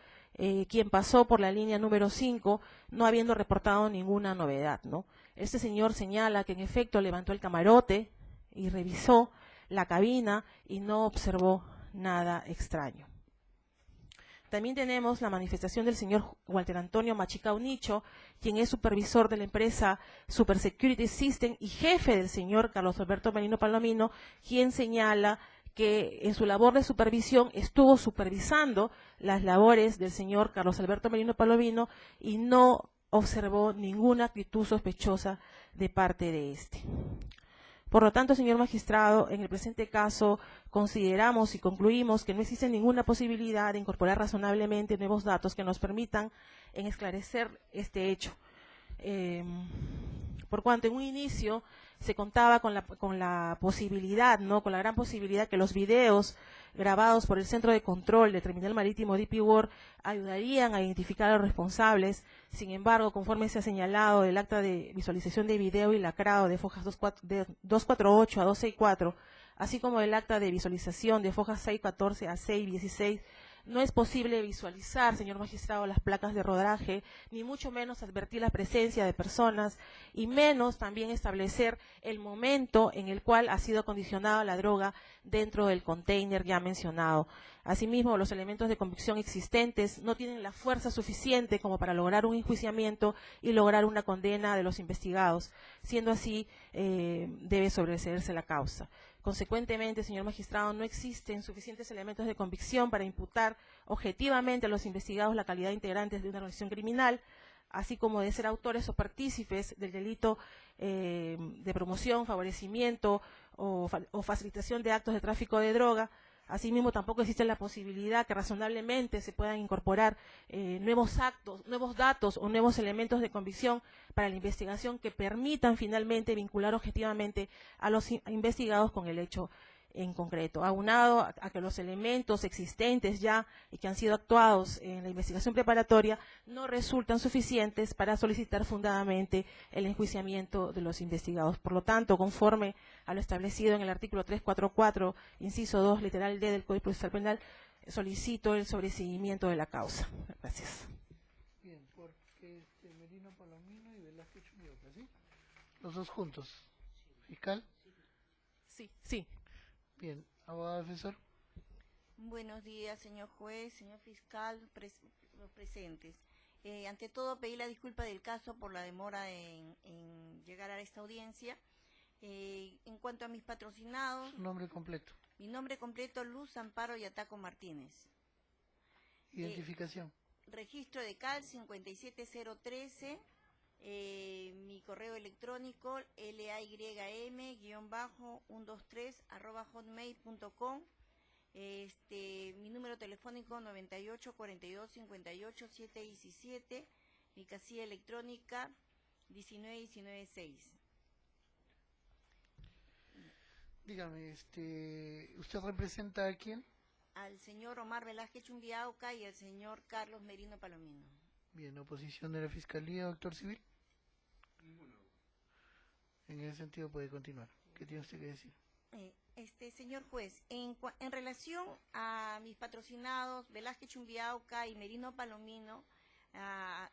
[SPEAKER 2] quien pasó por la línea número 5, no habiendo reportado ninguna novedad, ¿no? Este señor señala que en efecto levantó el camarote y revisó la cabina y no observó nada extraño. También tenemos la manifestación del señor Walter Antonio Machicao Nicho, quien es supervisor de la empresa Super Security System y jefe del señor Carlos Alberto Merino Palomino, quien señala que en su labor de supervisión estuvo supervisando las labores del señor Carlos Alberto Merino Palomino y no observó ninguna actitud sospechosa de parte de este. Por lo tanto, señor magistrado, en el presente caso consideramos y concluimos que no existe ninguna posibilidad de incorporar razonablemente nuevos datos que nos permitan esclarecer este hecho. Por cuanto en un inicio se contaba con la posibilidad, con la gran posibilidad que los videos grabados por el Centro de Control del Terminal Marítimo DP World ayudarían a identificar a los responsables. Sin embargo, conforme se ha señalado el acta de visualización de video y lacrado de fojas 248 a 264, así como el acta de visualización de fojas 614 a 616, no es posible visualizar, señor magistrado, las placas de rodaje, ni mucho menos advertir la presencia de personas, y menos también establecer el momento en el cual ha sido acondicionada la droga dentro del container ya mencionado. Asimismo, los elementos de convicción existentes no tienen la fuerza suficiente como para lograr un enjuiciamiento y lograr una condena de los investigados. Siendo así, debe sobreseerse la causa. Consecuentemente, señor magistrado, no existen suficientes elementos de convicción para imputar objetivamente a los investigados la calidad de integrantes de una organización criminal, así como de ser autores o partícipes del delito de promoción, favorecimiento o facilitación de actos de tráfico de droga. Asimismo, tampoco existe la posibilidad que razonablemente se puedan incorporar nuevos datos o nuevos elementos de convicción para la investigación que permitan finalmente vincular objetivamente a los investigados con el hecho en concreto. Aunado a que los elementos existentes ya y que han sido actuados en la investigación preparatoria no resultan suficientes para solicitar fundadamente el enjuiciamiento de los investigados. Por lo tanto, conforme a lo establecido en el artículo 344, inciso 2, literal D del Código Procesal Penal, solicito el sobreseguimiento de la causa. Gracias.
[SPEAKER 1] Bien, porque Merino Palomino y Velázquez Chumbiaca, ¿sí? Los dos juntos. ¿Fiscal?
[SPEAKER 2] Sí.
[SPEAKER 1] Bien, abogado defensor.
[SPEAKER 7] Buenos días, señor juez, señor fiscal, los presentes. Ante todo, pedí la disculpa del caso por la demora en llegar a esta audiencia. En cuanto a mis patrocinados...
[SPEAKER 1] Su nombre completo.
[SPEAKER 7] Mi nombre completo, Luz Amparo Yataco Martínez.
[SPEAKER 1] Identificación.
[SPEAKER 7] Registro de CAL 57013. Mi correo electrónico laym-123@hotmail.com. Mi número telefónico 98 42 58 717. Mi casilla electrónica 19196.
[SPEAKER 1] Dígame, ¿usted representa a quién?
[SPEAKER 7] Al señor Omar Velázquez Chumbiauca y al señor Carlos Merino Palomino.
[SPEAKER 1] Bien, oposición de la Fiscalía, doctor Civil. En ese sentido puede continuar. ¿Qué tiene usted que decir?
[SPEAKER 7] Señor juez, en relación a mis patrocinados Velázquez Chumbiauca y Merino Palomino, la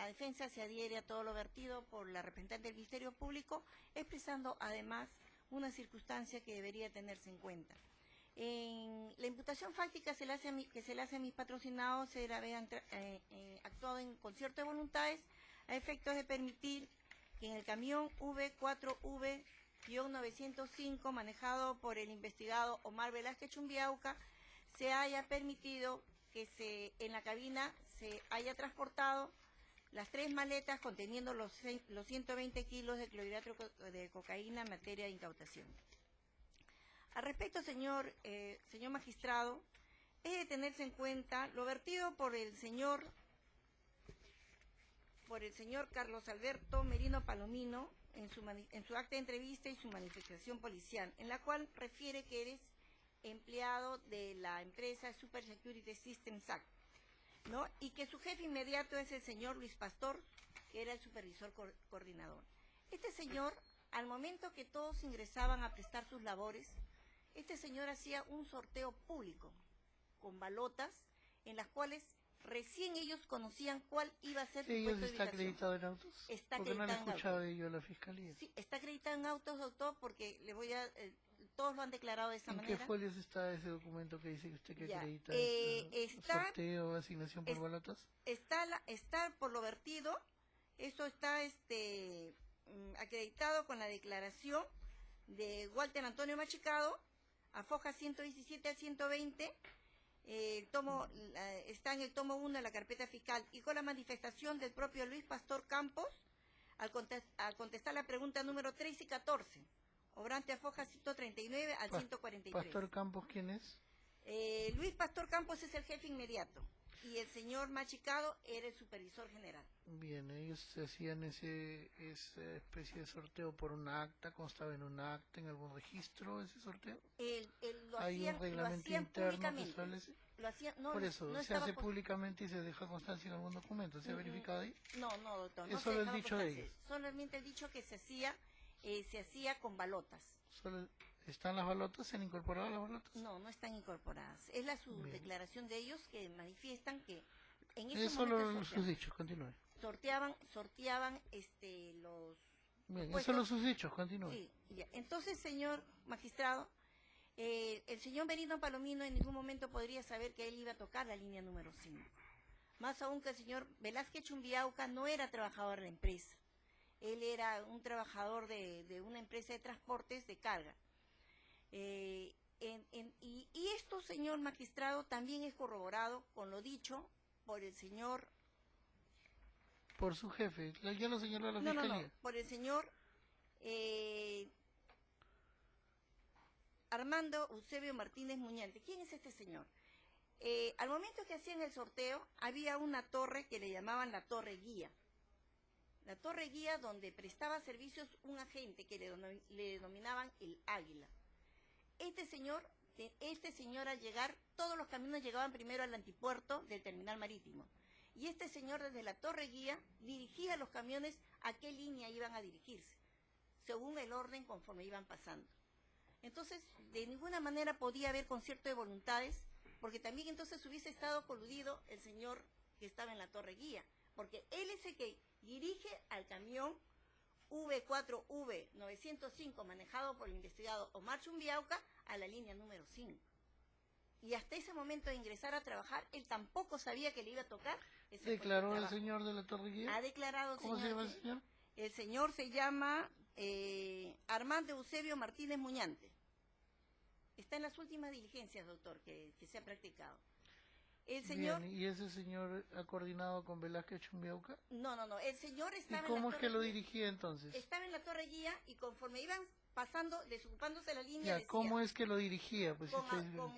[SPEAKER 7] defensa se adhiere a todo lo vertido por la representante del Ministerio Público, expresando además una circunstancia que debería tenerse en cuenta. En la imputación fáctica que se le hace a mis patrocinados se haber actuado en concierto de voluntades a efectos de permitir que en el camión V4V-905 manejado por el investigado Omar Velázquez Chumbiauca se haya permitido que en la cabina se haya transportado las 3 maletas conteniendo los 120 kilos de clorhidrato de cocaína en materia de incautación. Al respecto, señor magistrado, es de tenerse en cuenta lo vertido por el señor Carlos Alberto Merino Palomino en su acta de entrevista y su manifestación policial, en la cual refiere que eres empleado de la empresa Super Security System SAC, ¿no? Y que su jefe inmediato es el señor Luis Pastor, que era el supervisor coordinador. Este señor, al momento que todos ingresaban a prestar sus labores, este señor hacía un sorteo público con balotas en las cuales recién ellos conocían cuál iba a ser su puesto de ubicación.
[SPEAKER 1] ¿Está acreditado en autos?
[SPEAKER 7] Está
[SPEAKER 1] porque no le he
[SPEAKER 7] acreditado en
[SPEAKER 1] escuchado
[SPEAKER 7] autos.
[SPEAKER 1] de ello a la Fiscalía.
[SPEAKER 7] Sí, está acreditado en autos, doctor, porque le voy a todos lo han declarado de esa
[SPEAKER 1] ¿En
[SPEAKER 7] manera.
[SPEAKER 1] qué folios está ese documento que dice que usted que
[SPEAKER 7] Ya,
[SPEAKER 1] acredita
[SPEAKER 7] está-
[SPEAKER 1] sorteo, asignación por balotas?
[SPEAKER 7] Está por lo vertido, eso está acreditado con la declaración de Walter Antonio Machicado, a foja 117 al 120, está en el tomo 1 de la carpeta fiscal, y con la manifestación del propio Luis Pastor Campos, al contestar la pregunta número 3 y 14, obrante a foja 139 al 143.
[SPEAKER 1] ¿Pastor Campos quién es?
[SPEAKER 7] Luis Pastor Campos es el jefe inmediato, y el señor Machicado era el supervisor general.
[SPEAKER 1] Bien, ellos hacían esa especie de sorteo por una acta, constaba en una acta, en algún registro ese sorteo.
[SPEAKER 7] Hay
[SPEAKER 1] un reglamento interno que establece. Por eso,
[SPEAKER 7] no
[SPEAKER 1] se
[SPEAKER 7] estaba
[SPEAKER 1] hace públicamente y se deja constancia en algún documento. ¿Se ha verificado ahí?
[SPEAKER 7] No, doctor.
[SPEAKER 1] Es
[SPEAKER 7] No se
[SPEAKER 1] solo el
[SPEAKER 7] dejaba
[SPEAKER 1] dicho de
[SPEAKER 7] constancia.
[SPEAKER 1] ellos.
[SPEAKER 7] Solamente el dicho que se hacía con balotas.
[SPEAKER 1] ¿Están las balotas? ¿Se han incorporado las balotas?
[SPEAKER 7] No están incorporadas. Es su
[SPEAKER 1] Bien.
[SPEAKER 7] declaración de ellos que manifiestan que en
[SPEAKER 1] Es
[SPEAKER 7] ese
[SPEAKER 1] solo
[SPEAKER 7] momento
[SPEAKER 1] sus dichos, continúe.
[SPEAKER 7] sorteaban los
[SPEAKER 1] Bien, es
[SPEAKER 7] puestos.
[SPEAKER 1] solo sus dichos, continúe.
[SPEAKER 7] Sí, ya. Entonces, señor magistrado, el señor Merino Palomino en ningún momento podría saber que él iba a tocar la línea número 5. Más aún que el señor Velázquez Chumbiauca no era trabajador de la empresa. Él era un trabajador de una empresa de transportes de carga. Y esto, señor magistrado, también es corroborado con lo dicho por el señor...
[SPEAKER 1] Por su jefe, ya lo señaló la
[SPEAKER 7] No,
[SPEAKER 1] fiscalía.
[SPEAKER 7] por el señor Armando Eusebio Martínez Muñante. ¿Quién es este señor? Al momento que hacían el sorteo, había una torre que le llamaban la Torre Guía. La Torre Guía donde prestaba servicios un agente que le denominaban el Águila. Este señor al llegar, todos los caminos llegaban primero al antipuerto del terminal marítimo. Y este señor desde la Torre Guía dirigía los camiones a qué línea iban a dirigirse, según el orden conforme iban pasando. Entonces, de ninguna manera podía haber concierto de voluntades, porque también entonces hubiese estado coludido el señor que estaba en la Torre Guía, porque él es el que dirige al camión V4V905 manejado por el investigado Omar Chumbiauca a la línea número 5. Y hasta ese momento de ingresar a trabajar, él tampoco sabía que le iba a tocar ese puesto de
[SPEAKER 1] ¿Declaró el
[SPEAKER 7] trabajo.
[SPEAKER 1] señor de la Torre Guía?
[SPEAKER 7] Ha declarado,
[SPEAKER 1] ¿Cómo se llama el señor?
[SPEAKER 7] El señor se llama Armando Eusebio Martínez Muñante. Está en las últimas diligencias, doctor, que se ha practicado. El señor...
[SPEAKER 1] Bien, ¿y ese señor ha coordinado con Velázquez Chumbiauca?
[SPEAKER 7] No, el señor
[SPEAKER 1] ¿Y
[SPEAKER 7] estaba en la
[SPEAKER 1] cómo es que
[SPEAKER 7] Torre
[SPEAKER 1] lo
[SPEAKER 7] Guía.
[SPEAKER 1] dirigía entonces?
[SPEAKER 7] Estaba en la Torre Guía y conforme iban pasando, desocupándose la línea,
[SPEAKER 1] Ya,
[SPEAKER 7] decía,
[SPEAKER 1] ¿cómo es que lo dirigía? Pues
[SPEAKER 7] con,
[SPEAKER 1] si usted-
[SPEAKER 7] con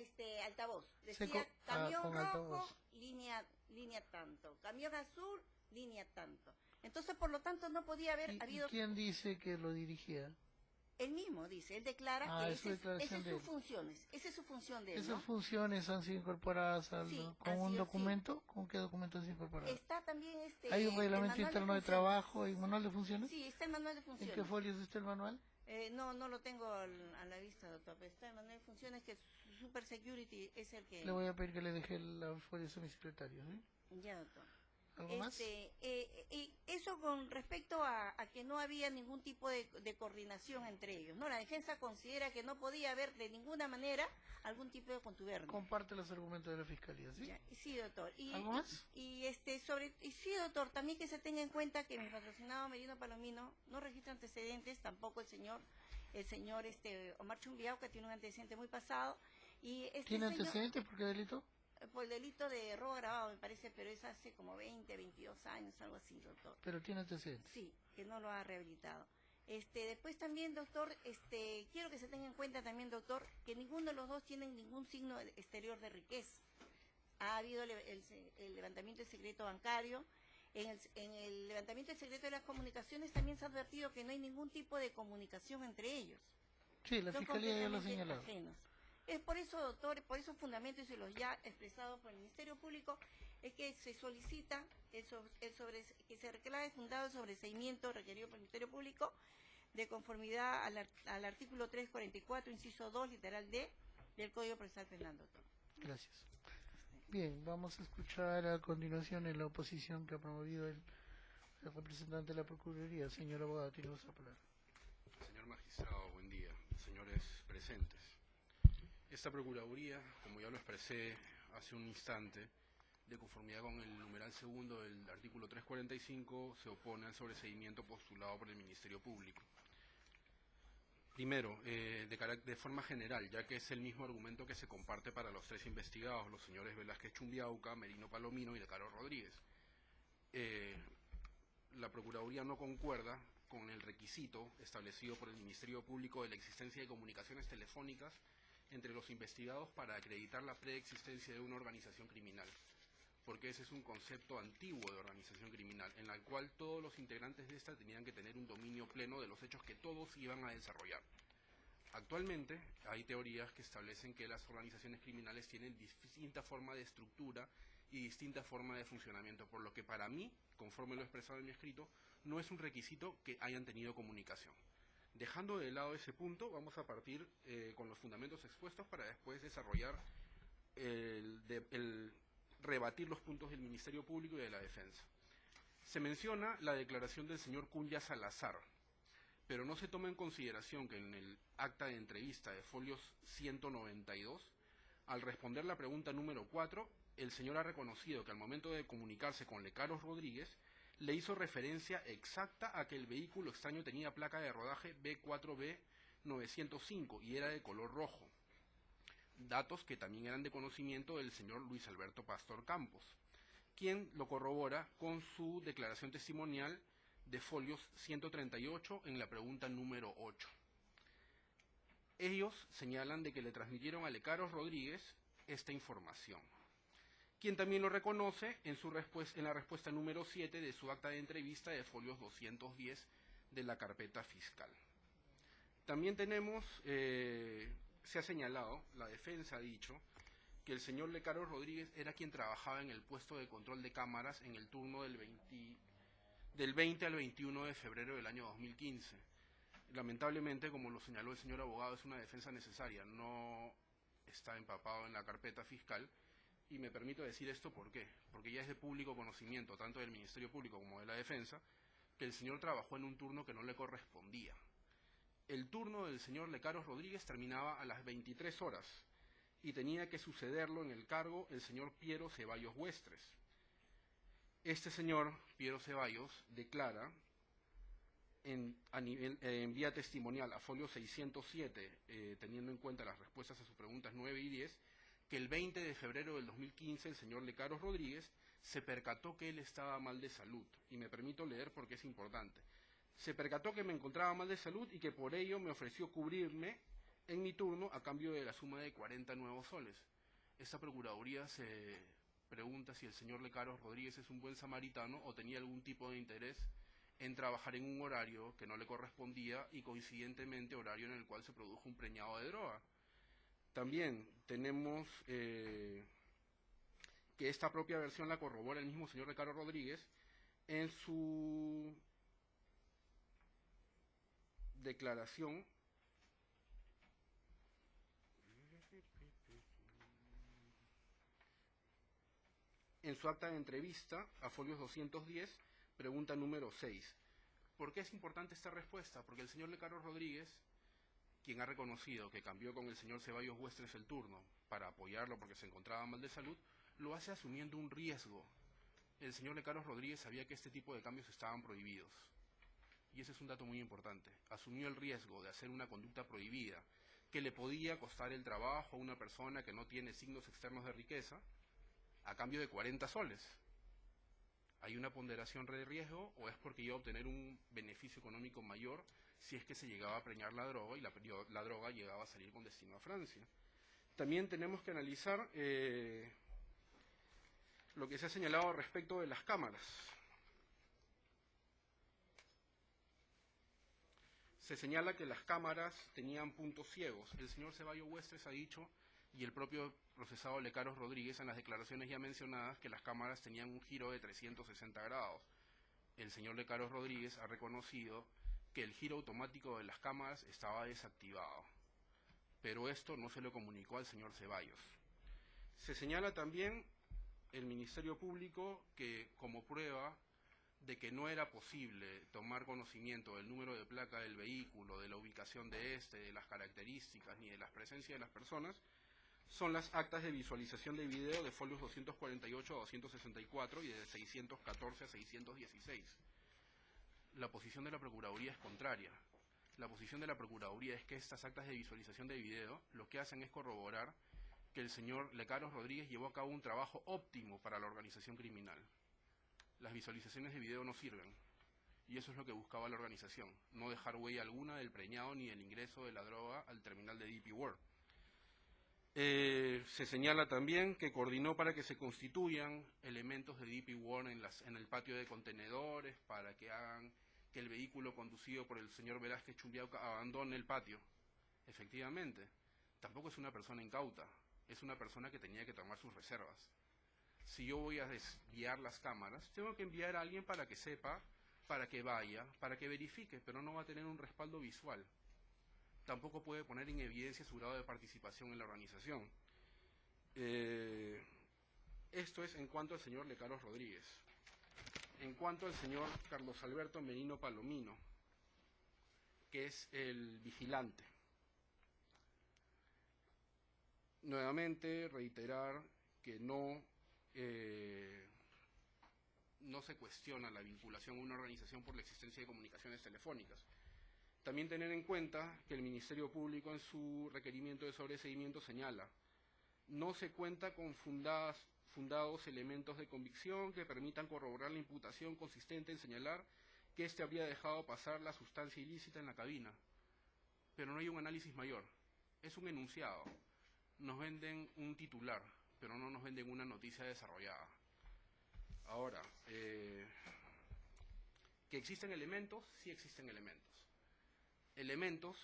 [SPEAKER 7] altavoz.
[SPEAKER 1] Se
[SPEAKER 7] Decía, camión
[SPEAKER 1] con
[SPEAKER 7] rojo,
[SPEAKER 1] altavoz.
[SPEAKER 7] línea tanto. Camión azul, línea tanto. Entonces, por lo tanto, no podía haber
[SPEAKER 1] ¿Y
[SPEAKER 7] habido...
[SPEAKER 1] quién dice que lo dirigía?
[SPEAKER 7] Él mismo dice, él declara que
[SPEAKER 1] es su declaración de
[SPEAKER 7] sus
[SPEAKER 1] él.
[SPEAKER 7] funciones. Esa es su función de él,
[SPEAKER 1] Esas
[SPEAKER 7] ¿no?
[SPEAKER 1] funciones han sido incorporadas
[SPEAKER 7] Sí,
[SPEAKER 1] con
[SPEAKER 7] han
[SPEAKER 1] un
[SPEAKER 7] sido,
[SPEAKER 1] documento. ¿Con qué documento han sido incorporadas?
[SPEAKER 7] Está también
[SPEAKER 1] ¿Hay un
[SPEAKER 7] el
[SPEAKER 1] reglamento
[SPEAKER 7] manual
[SPEAKER 1] interno de
[SPEAKER 7] funciones.
[SPEAKER 1] trabajo y manual de funciones?
[SPEAKER 7] Sí, está el manual de
[SPEAKER 1] ¿En
[SPEAKER 7] funciones.
[SPEAKER 1] qué folios está el manual?
[SPEAKER 7] No lo tengo a la vista, doctor, pero está el manual de funciones que Super Security es el que...
[SPEAKER 1] Le voy a pedir que le deje los folios a mi secretario. ¿Sí?
[SPEAKER 7] Ya, doctor.
[SPEAKER 1] ¿Algo más?
[SPEAKER 7] Eso con respecto a que no había ningún tipo de coordinación entre ellos, ¿no? La defensa considera que no podía haber de ninguna manera algún tipo de contubernio.
[SPEAKER 1] Comparte los argumentos de la fiscalía, ¿sí?
[SPEAKER 7] Ya, sí, doctor.
[SPEAKER 1] ¿Algo más?
[SPEAKER 7] Y sí, doctor, también que se tenga en cuenta que mi patrocinado Merino Palomino no registra antecedentes, tampoco el señor Omar Chumbiao, que tiene un antecedente muy pasado. Y
[SPEAKER 1] ¿Tiene
[SPEAKER 7] señor,
[SPEAKER 1] antecedentes? ¿Por qué delito?
[SPEAKER 7] por el delito de robo agravado, me parece, pero es hace como 22 años, algo así, doctor.
[SPEAKER 1] Pero tiene antecedentes.
[SPEAKER 7] Sí, que no lo ha rehabilitado. Después también, doctor, quiero que se tenga en cuenta también, doctor, que ninguno de los dos tienen ningún signo exterior de riqueza. Ha habido el levantamiento del secreto bancario. En el levantamiento del secreto de las comunicaciones también se ha advertido que no hay ningún tipo de comunicación entre ellos.
[SPEAKER 1] Sí, la
[SPEAKER 7] Son
[SPEAKER 1] fiscalía ya lo ha
[SPEAKER 7] completamente
[SPEAKER 1] señalado.
[SPEAKER 7] ajenos. Es por eso, doctor, por esos fundamentos y los ya expresados por el Ministerio Público, es que se solicita que se reclame fundado el sobreseimiento requerido por el Ministerio Público de conformidad al artículo 344, inciso 2, literal D, del Código Procesal Penal, doctor.
[SPEAKER 1] Gracias. Bien, vamos a escuchar a continuación en la oposición que ha promovido el representante de la Procuraduría. Señor abogado, tiene usted la palabra.
[SPEAKER 4] Señor magistrado, buen día. Señores presentes. presentes. Esta Procuraduría, como ya lo expresé hace un instante, de conformidad con el numeral segundo del artículo 345, se opone al sobreseimiento postulado por el Ministerio Público. Primero, de forma general, ya que es el mismo argumento que se comparte para los tres investigados, los señores Velázquez Chumbiauca, Merino Palomino y Lecaro Rodríguez. La Procuraduría no concuerda con el requisito establecido por el Ministerio Público de la existencia de comunicaciones telefónicas entre los investigados para acreditar la preexistencia de una organización criminal, porque ese es un concepto antiguo de organización criminal, en la cual todos los integrantes de esta tenían que tener un dominio pleno de los hechos que todos iban a desarrollar. Actualmente hay teorías que establecen que las organizaciones criminales tienen distinta forma de estructura y distinta forma de funcionamiento, por lo que para mí, conforme lo he expresado en mi escrito, no es un requisito que hayan tenido comunicación. Dejando de lado ese punto, vamos a partir con los fundamentos expuestos para después desarrollar rebatir los puntos del Ministerio Público y de la Defensa. Se menciona la declaración del señor Cunya Salazar, pero no se toma en consideración que en el acta de entrevista de folios 192, al responder la pregunta número 4, el señor ha reconocido que al momento de comunicarse con Lecaros Rodríguez, le hizo referencia exacta a que el vehículo extraño tenía placa de rodaje B4B905 y era de color rojo. Datos que también eran de conocimiento del señor Luis Alberto Pastor Campos, quien lo corrobora con su declaración testimonial de folios 138 en la pregunta número 8. Ellos señalan de que le transmitieron a Lecaros Rodríguez esta información, quien también lo reconoce en la respuesta número 7 de su acta de entrevista de folios 210 de la carpeta fiscal. También tenemos, se ha señalado, la defensa ha dicho, que el señor Lecaros Rodríguez era quien trabajaba en el puesto de control de cámaras en el turno del 20 al 21 de febrero del año 2015. Lamentablemente, como lo señaló el señor abogado, es una defensa necesaria, no está empapado en la carpeta fiscal. Y me permito decir esto, ¿por qué? Porque ya es de público conocimiento, tanto del Ministerio Público como de la Defensa, que el señor trabajó en un turno que no le correspondía. El turno del señor Lecaros Rodríguez terminaba a las 23 horas y tenía que sucederlo en el cargo el señor Piero Ceballos Huestres. Este señor, Piero Ceballos, declara en vía testimonial a folio 607, teniendo en cuenta las respuestas a sus preguntas 9 y 10, que el 20 de febrero del 2015 el señor Lecaros Rodríguez se percató que él estaba mal de salud, y me permito leer porque es importante. Se percató que me encontraba mal de salud y que por ello me ofreció cubrirme en mi turno a cambio de la suma de 40 nuevos soles. Esta Procuraduría se pregunta si el señor Lecaros Rodríguez es un buen samaritano o tenía algún tipo de interés en trabajar en un horario que no le correspondía y coincidentemente horario en el cual se produjo un preñado de droga. También tenemos que esta propia versión la corrobora el mismo señor Lecaros Rodríguez en su declaración en su acta de entrevista a folios 210, pregunta número 6. ¿Por qué es importante esta respuesta? Porque el señor Lecaros Rodríguez, quien ha reconocido que cambió con el señor Ceballos Huestres el turno para apoyarlo porque se encontraba mal de salud, lo hace asumiendo un riesgo. El señor Lecaros Rodríguez sabía que este tipo de cambios estaban prohibidos. Y ese es un dato muy importante. Asumió el riesgo de hacer una conducta prohibida, que le podía costar el trabajo a una persona que no tiene signos externos de riqueza, a cambio de 40 soles. ¿Hay una ponderación de riesgo o es porque iba a obtener un beneficio económico mayor si es que se llegaba a preñar la droga y la droga llegaba a salir con destino a Francia? También tenemos que analizar lo que se ha señalado respecto de las cámaras. Se señala que las cámaras tenían puntos ciegos. El señor Ceballos Huestres ha dicho, y el propio procesado Lecaros Rodríguez en las declaraciones ya mencionadas, que las cámaras tenían un giro de 360 grados. El señor Lecaros Rodríguez ha reconocido que el giro automático de las cámaras estaba desactivado, pero esto no se lo comunicó al señor Ceballos. Se señala también el Ministerio Público que como prueba de que no era posible tomar conocimiento del número de placa del vehículo, de la ubicación de de las características ni de la presencia de las personas, son las actas de visualización de video de folios 248 a 264 y de 614 a 616. La posición de la Procuraduría es contraria. La posición de la Procuraduría es que estas actas de visualización de video lo que hacen es corroborar que el señor Lecaros Rodríguez llevó a cabo un trabajo óptimo para la organización criminal. Las visualizaciones de video no sirven, y eso es lo que buscaba la organización, no dejar huella alguna del preñado ni del ingreso de la droga al terminal de DP World. Se señala también que coordinó para que se constituyan elementos de DP World en el patio de contenedores, para que hagan que el vehículo conducido por el señor Velázquez Chumbiauca abandone el patio. Efectivamente, tampoco es una persona incauta, es una persona que tenía que tomar sus reservas. Si yo voy a desviar las cámaras, tengo que enviar a alguien para que sepa, para que vaya, para que verifique, pero no va a tener un respaldo visual. Tampoco puede poner en evidencia su grado de participación en la organización. Esto es en cuanto al señor Lecaros Rodríguez. En cuanto al señor Carlos Alberto Merino Palomino, que es el vigilante. Nuevamente reiterar que no se cuestiona la vinculación a una organización por la existencia de comunicaciones telefónicas. También tener en cuenta que el Ministerio Público en su requerimiento de sobreseimiento señala: no se cuenta con fundados elementos de convicción que permitan corroborar la imputación consistente en señalar que éste habría dejado pasar la sustancia ilícita en la cabina. Pero no hay un análisis mayor, es un enunciado. Nos venden un titular, pero no nos venden una noticia desarrollada. Ahora, ¿que existen elementos? Sí existen elementos. Elementos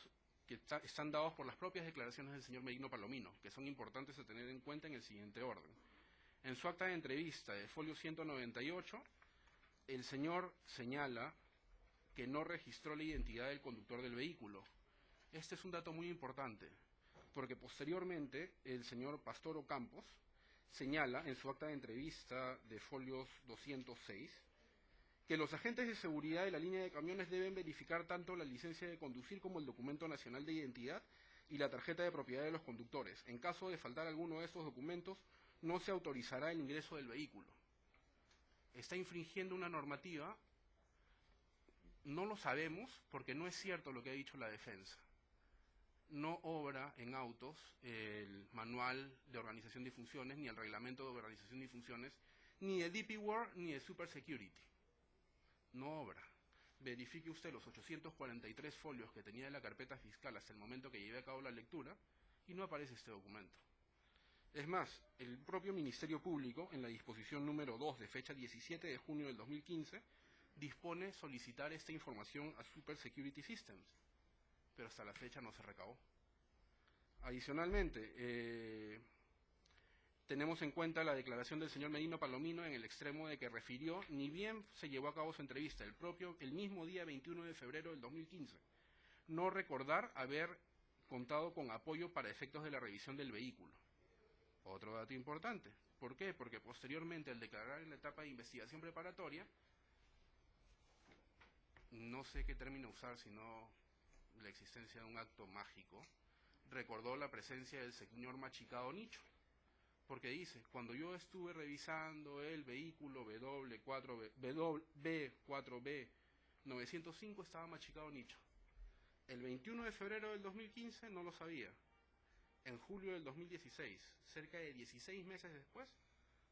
[SPEAKER 4] que están dados por las propias declaraciones del señor Merino Palomino, que son importantes a tener en cuenta en el siguiente orden. En su acta de entrevista de folio 198, el señor señala que no registró la identidad del conductor del vehículo. Este es un dato muy importante, porque posteriormente el señor Pastor Ocampos señala en su acta de entrevista de folios 206 que los agentes de seguridad de la línea de camiones deben verificar tanto la licencia de conducir como el documento nacional de identidad y la tarjeta de propiedad de los conductores. En caso de faltar alguno de estos documentos, no se autorizará el ingreso del vehículo. Está infringiendo una normativa. No lo sabemos porque no es cierto lo que ha dicho la defensa. No obra en autos el manual de organización de funciones, ni el reglamento de organización de funciones, ni de DP World, ni de Super Security. No obra. Verifique usted los 843 folios que tenía de la carpeta fiscal hasta el momento que llevé a cabo la lectura y no aparece este documento. Es más, el propio Ministerio Público, en la disposición número 2 de fecha 17 de junio del 2015, dispone solicitar esta información a Super Security Systems, pero hasta la fecha no se recabó. Adicionalmente, tenemos en cuenta la declaración del señor Merino Palomino en el extremo de que refirió, ni bien se llevó a cabo su entrevista, el mismo día 21 de febrero del 2015, no recordar haber contado con apoyo para efectos de la revisión del vehículo. Otro dato importante. ¿Por qué? Porque posteriormente, al declarar en la etapa de investigación preparatoria, no sé qué término usar, sino la existencia de un acto mágico, recordó la presencia del señor Machicado Nicho. Porque dice, cuando yo estuve revisando el vehículo B4B 905 estaba Machicado Nicho. El 21 de febrero del 2015 no lo sabía. En julio del 2016, cerca de 16 meses después,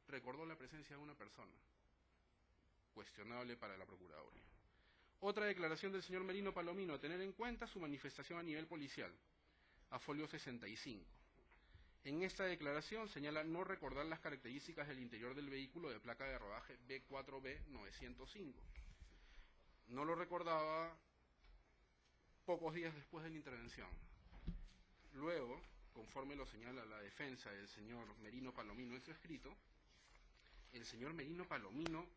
[SPEAKER 4] recordó la presencia de una persona. Cuestionable para la Procuraduría. Otra declaración del señor Merino Palomino, tener en cuenta su manifestación a nivel policial, a folio 65. En esta declaración señala no recordar las características del interior del vehículo de placa de rodaje B4B 905. No lo recordaba pocos días después de la intervención. Luego, conforme lo señala la defensa del señor Merino Palomino en su escrito, el señor Merino Palomino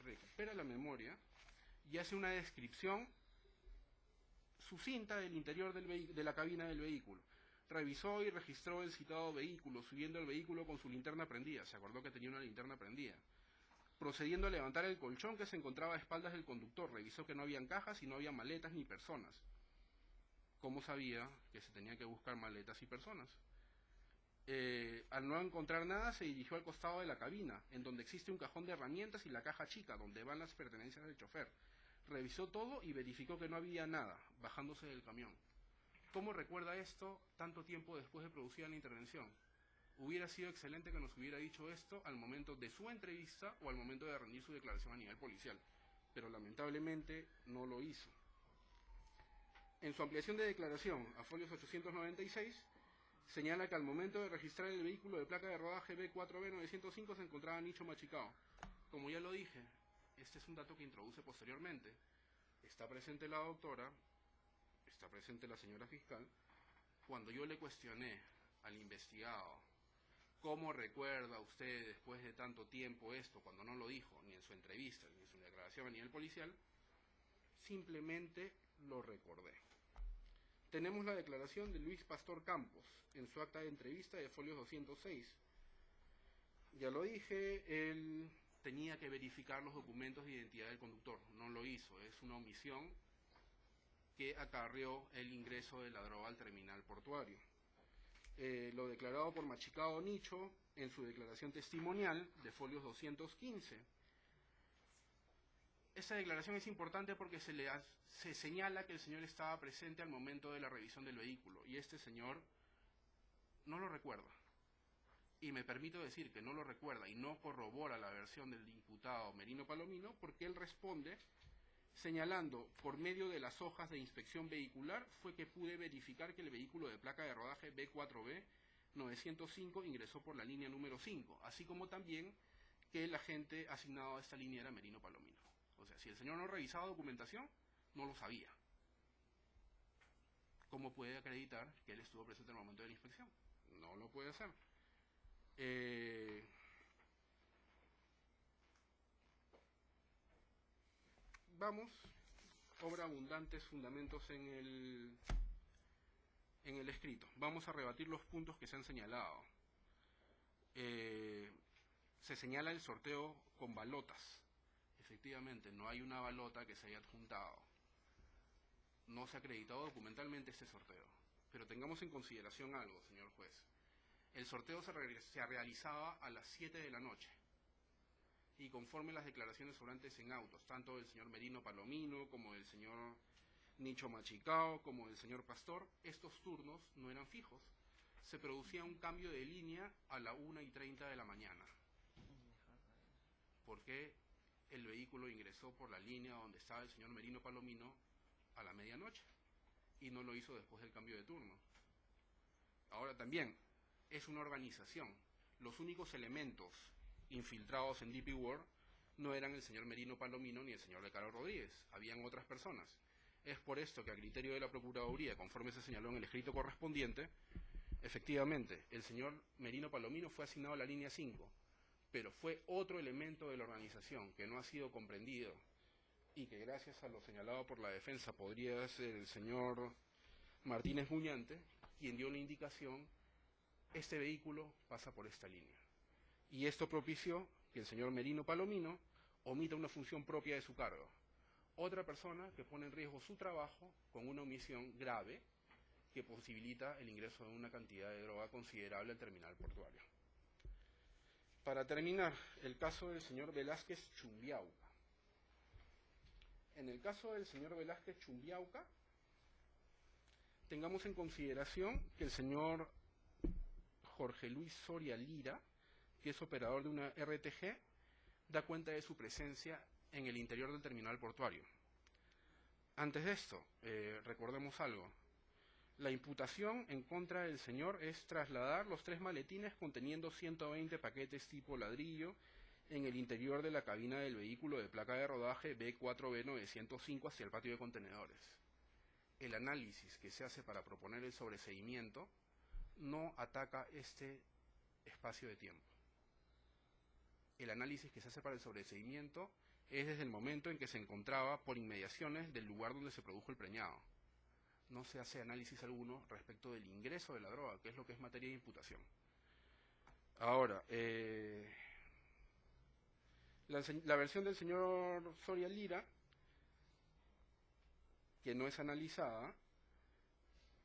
[SPEAKER 4] recupera la memoria y hace una descripción sucinta del interior de la cabina del vehículo. Revisó y registró el citado vehículo, subiendo el vehículo con su linterna prendida. Se acordó que tenía una linterna prendida. Procediendo a levantar el colchón que se encontraba a espaldas del conductor, revisó que no habían cajas y no había maletas ni personas. ¿Cómo sabía que se tenía que buscar maletas y personas? Al no encontrar nada, se dirigió al costado de la cabina, en donde existe un cajón de herramientas y la caja chica, donde van las pertenencias del chofer. Revisó todo y verificó que no había nada, bajándose del camión. ¿Cómo recuerda esto tanto tiempo después de producir la intervención? Hubiera sido excelente que nos hubiera dicho esto al momento de su entrevista o al momento de rendir su declaración a nivel policial, pero lamentablemente no lo hizo. En su ampliación de declaración a folios 896, señala que al momento de registrar el vehículo de placa de rodaje B4B905 se encontraba Nicho Machicao. Como ya lo dije, este es un dato que introduce posteriormente. Está presente la doctora, está presente la señora fiscal. Cuando yo le cuestioné al investigado, ¿cómo recuerda usted después de tanto tiempo esto, cuando no lo dijo ni en su entrevista ni en su declaración a nivel policial? Simplemente lo recordé. Tenemos la declaración de Luis Pastor Campos en su acta de entrevista de folio 206. Ya lo dije, él tenía que verificar los documentos de identidad del conductor. No lo hizo, es una omisión que acarreó el ingreso de la droga al terminal portuario. Lo declarado por Machicao Nicho en su declaración testimonial de folios 215. Esta declaración es importante porque se señala que el señor estaba presente al momento de la revisión del vehículo y este señor no lo recuerda. Y me permito decir que no lo recuerda y no corrobora la versión del imputado Merino Palomino porque él responde señalando, por medio de las hojas de inspección vehicular, fue que pude verificar que el vehículo de placa de rodaje B4B905 ingresó por la línea número 5, así como también que el agente asignado a esta línea era Merino Palomino. O sea, si el señor no revisaba documentación, no lo sabía. ¿Cómo puede acreditar que él estuvo presente en el momento de la inspección? No lo puede hacer. Vamos, obra abundantes fundamentos en el escrito. Vamos a rebatir los puntos que se han señalado. Se señala el sorteo con balotas. Efectivamente, no hay una balota que se haya adjuntado. No se ha acreditado documentalmente este sorteo. Pero tengamos en consideración algo, señor juez. El sorteo se realizaba a las 7 de la noche. Y conforme las declaraciones sobrantes en autos, tanto del señor Merino Palomino, como del señor Nicho Machicao, como del señor Pastor, estos turnos no eran fijos. Se producía un cambio de línea a la 1:30 de la mañana. Porque el vehículo ingresó por la línea donde estaba el señor Merino Palomino a la medianoche y no lo hizo después del cambio de turno. Ahora también, es una organización. Los únicos elementos infiltrados en DP World no eran el señor Merino Palomino ni el señor de Caro Rodríguez, habían otras personas. Es por esto que a criterio de la Procuraduría, conforme se señaló en el escrito correspondiente, efectivamente, el señor Merino Palomino fue asignado a la línea 5, pero fue otro elemento de la organización que no ha sido comprendido y que gracias a lo señalado por la defensa podría ser el señor Martínez Muñante, quien dio la indicación, este vehículo pasa por esta línea. Y esto propició que el señor Merino Palomino omita una función propia de su cargo. Otra persona que pone en riesgo su trabajo con una omisión grave que posibilita el ingreso de una cantidad de droga considerable al terminal portuario. Para terminar, el caso del señor Velázquez Chumbiauca. En el caso del señor Velázquez Chumbiauca, tengamos en consideración que el señor Jorge Luis Soria Lira, que es operador de una RTG, da cuenta de su presencia en el interior del terminal portuario. Antes de esto, recordemos algo. La imputación en contra del señor es trasladar los 3 maletines conteniendo 120 paquetes tipo ladrillo en el interior de la cabina del vehículo de placa de rodaje B4B905 hacia el patio de contenedores. El análisis que se hace para proponer el sobreseimiento no ataca este espacio de tiempo. El análisis que se hace para el sobreseimiento es desde el momento en que se encontraba por inmediaciones del lugar donde se produjo el preñado. No se hace análisis alguno respecto del ingreso de la droga, que es lo que es materia de imputación. Ahora, La versión del señor Soria Lira, que no es analizada,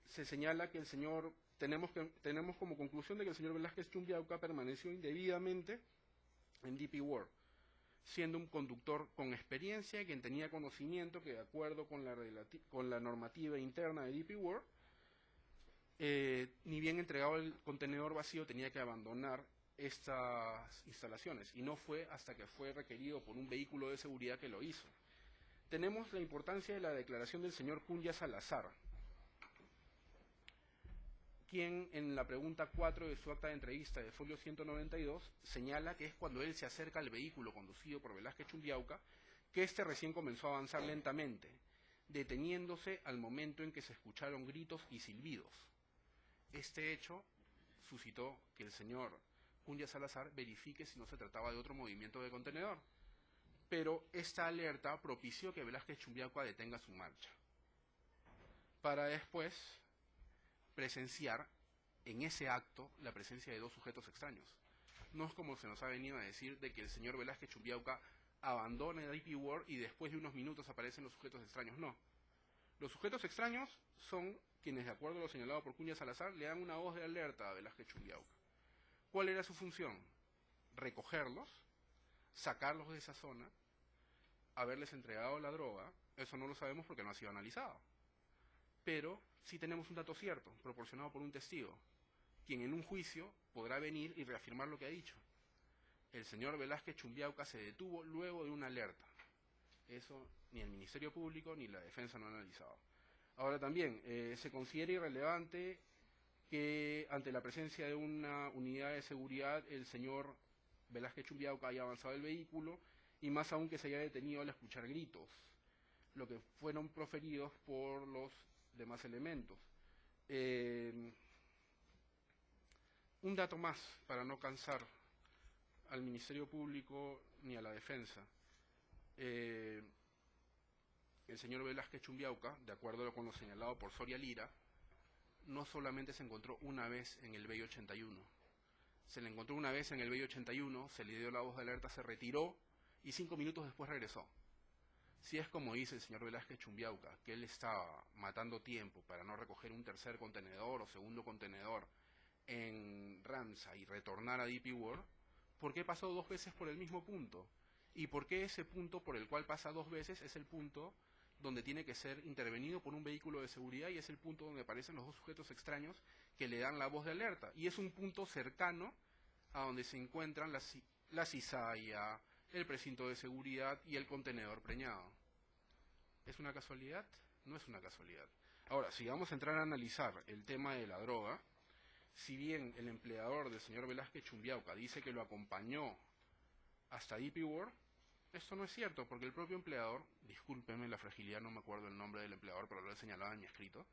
[SPEAKER 4] se señala que el señor, tenemos como conclusión de que el señor Velázquez Chumbiauca permaneció indebidamente en DP World, siendo un conductor con experiencia, quien tenía conocimiento que de acuerdo con la normativa interna de DP World, ni bien entregado el contenedor vacío tenía que abandonar estas instalaciones, y no fue hasta que fue requerido por un vehículo de seguridad que lo hizo. Tenemos la importancia de la declaración del señor Cunya Salazar, quien en la pregunta 4 de su acta de entrevista de folio 192 señala que es cuando él se acerca al vehículo conducido por Velázquez Chumbiauca que éste recién comenzó a avanzar lentamente, deteniéndose al momento en que se escucharon gritos y silbidos. Este hecho suscitó que el señor Cunya Salazar verifique si no se trataba de otro movimiento de contenedor, pero esta alerta propició que Velázquez Chumbiauca detenga su marcha, para después presenciar en ese acto la presencia de dos sujetos extraños. No es como se nos ha venido a decir de que el señor Velázquez Chumbiauca abandone DP World y después de unos minutos aparecen los sujetos extraños. No. Los sujetos extraños son quienes, de acuerdo a lo señalado por Cunya Salazar, le dan una voz de alerta a Velázquez Chumbiauca. ¿Cuál era su función? Recogerlos, sacarlos de esa zona, haberles entregado la droga. Eso no lo sabemos porque no ha sido analizado. Pero sí tenemos un dato cierto, proporcionado por un testigo, quien en un juicio podrá venir y reafirmar lo que ha dicho. El señor Velázquez Chumbiauca se detuvo luego de una alerta. Eso ni el Ministerio Público ni la defensa no han analizado. Ahora también, se considera irrelevante que ante la presencia de una unidad de seguridad el señor Velázquez Chumbiauca haya avanzado el vehículo, y más aún que se haya detenido al escuchar gritos, lo que fueron proferidos por los demás elementos. Un dato más, para no cansar al Ministerio Público ni a la defensa. El señor Velázquez Chumbiauca, de acuerdo con lo señalado por Soria Lira, no solamente se encontró una vez en el BI 81, se le encontró una vez en el BI 81, se le dio la voz de alerta, se retiró y 5 minutos después regresó. Si es como dice el señor Velázquez Chumbiauca, que él estaba matando tiempo para no recoger un tercer contenedor o segundo contenedor en Ramsa y retornar a DP World, ¿por qué pasó 2 veces por el mismo punto? ¿Y por qué ese punto por el cual pasa 2 veces es el punto donde tiene que ser intervenido por un vehículo de seguridad y es el punto donde aparecen los dos sujetos extraños que le dan la voz de alerta? Y es un punto cercano a donde se encuentran la cizalla, el precinto de seguridad y el contenedor preñado. ¿Es una casualidad? No es una casualidad. Ahora, si vamos a entrar a analizar el tema de la droga, si bien el empleador del señor Velázquez Chumbiauca dice que lo acompañó hasta DP World, esto no es cierto, porque el propio empleador, discúlpeme la fragilidad, no me acuerdo el nombre del empleador, pero lo he señalado en mi escrito,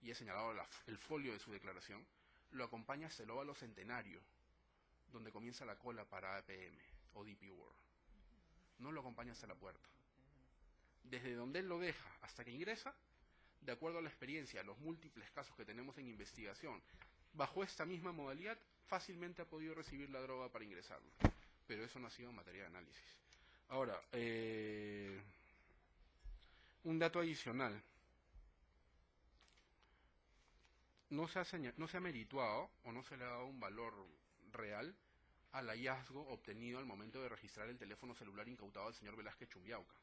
[SPEAKER 4] y he señalado el folio de su declaración, lo acompaña hasta el óvalo Centenario, donde comienza la cola para APM o DP World. No lo acompaña hasta la puerta. Desde donde él lo deja hasta que ingresa, de acuerdo a la experiencia, los múltiples casos que tenemos en investigación, bajo esta misma modalidad, fácilmente ha podido recibir la droga para ingresarlo. Pero eso no ha sido materia de análisis. Ahora, un dato adicional. No se ha merituado o no se le ha dado un valor real al hallazgo obtenido al momento de registrar el teléfono celular incautado del señor Velázquez Chumbiauca.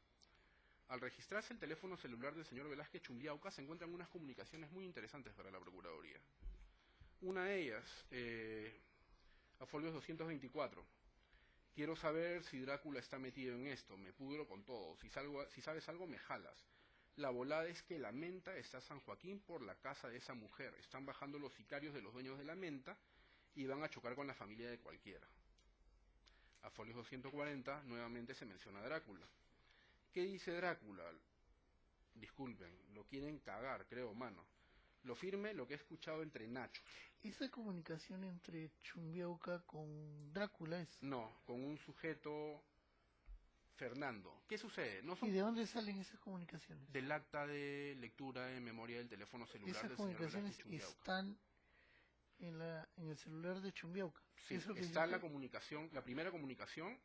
[SPEAKER 4] Al registrarse el teléfono celular del señor Velázquez Chumbiauca se encuentran unas comunicaciones muy interesantes para la Procuraduría. Una de ellas, a folios 224. Quiero saber si Drácula está metido en esto, me pudro con todo, si sabes algo me jalas. La volada es que la menta está San Joaquín por la casa de esa mujer, están bajando los sicarios de los dueños de la menta y van a chocar con la familia de cualquiera. A folios 240 nuevamente se menciona Drácula. ¿Qué dice Drácula? Disculpen, lo quieren cagar, creo, mano. Lo firme lo que he escuchado entre Nacho.
[SPEAKER 1] ¿Esa comunicación entre Chumbiauca con Drácula es?
[SPEAKER 4] No, con un sujeto Fernando. ¿Qué sucede? No son
[SPEAKER 1] ¿Y de dónde salen esas comunicaciones?
[SPEAKER 4] del acta de lectura de memoria del teléfono celular
[SPEAKER 1] Esas
[SPEAKER 4] del señor
[SPEAKER 1] comunicaciones
[SPEAKER 4] Velázquez Chumbiauca.
[SPEAKER 1] están en el celular de Chumbiauca.
[SPEAKER 4] Sí,
[SPEAKER 1] Eso que
[SPEAKER 4] está
[SPEAKER 1] yo-
[SPEAKER 4] la comunicación, la primera comunicación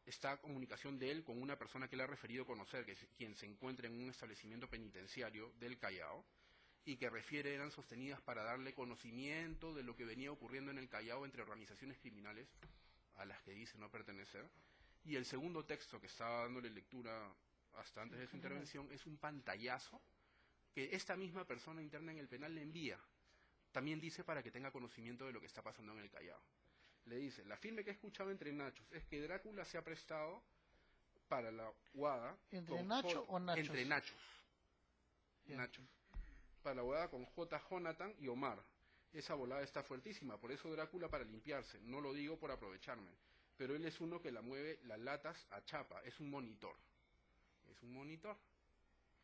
[SPEAKER 4] está comunicación de él con una persona que le ha referido conocer, que es quien se encuentra en un establecimiento penitenciario del Callao, y que refiere eran sostenidas para darle conocimiento de lo que venía ocurriendo en el Callao entre organizaciones criminales a las que dice no pertenecer. Y el segundo texto que estaba dándole lectura hasta antes de su intervención es un pantallazo que esta misma persona interna en el penal le envía. También dice para que tenga conocimiento de lo que está pasando en el Callao. Le dice, la firme que he escuchado entre nachos es que Drácula se ha prestado para la UADA.
[SPEAKER 1] ¿Entre Nacho o Nachos?
[SPEAKER 4] Entre nachos.
[SPEAKER 1] Bien.
[SPEAKER 4] Nachos. Para la UADA con J. Jonathan y Omar. Esa volada está fuertísima, por eso Drácula para limpiarse. No lo digo por aprovecharme. Pero él es uno que la mueve las latas a chapa. Es un monitor. Es un monitor.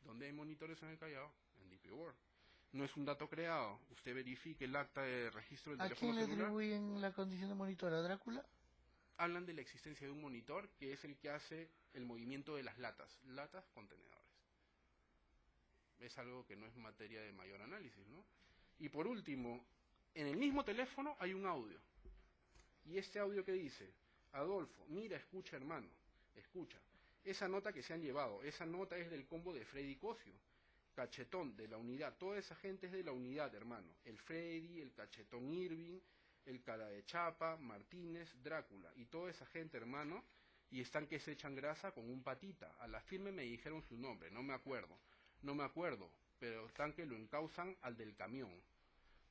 [SPEAKER 4] ¿Dónde hay monitores en el Callao? En DP World. No es un dato creado. Usted verifique el acta de registro del
[SPEAKER 1] ¿A
[SPEAKER 4] teléfono
[SPEAKER 1] quién le
[SPEAKER 4] celular.
[SPEAKER 1] atribuyen la condición de monitor? ¿A Drácula?
[SPEAKER 4] Hablan de la existencia de un monitor que es el que hace el movimiento de las latas. Latas, contenedores. Es algo que no es materia de mayor análisis, ¿no? Y por último, en el mismo teléfono hay un audio. Y este audio que dice, Adolfo, mira, escucha hermano, escucha. Esa nota que se han llevado, esa nota es del combo de Freddy Cosio. Cachetón de la unidad, toda esa gente es de la unidad, hermano. El Freddy, el Cachetón Irving, el Cara de Chapa, Martínez, Drácula. Y toda esa gente, hermano, y están que se echan grasa con un patita. A la firme me dijeron su nombre, no me acuerdo, pero están que lo encausan al del camión.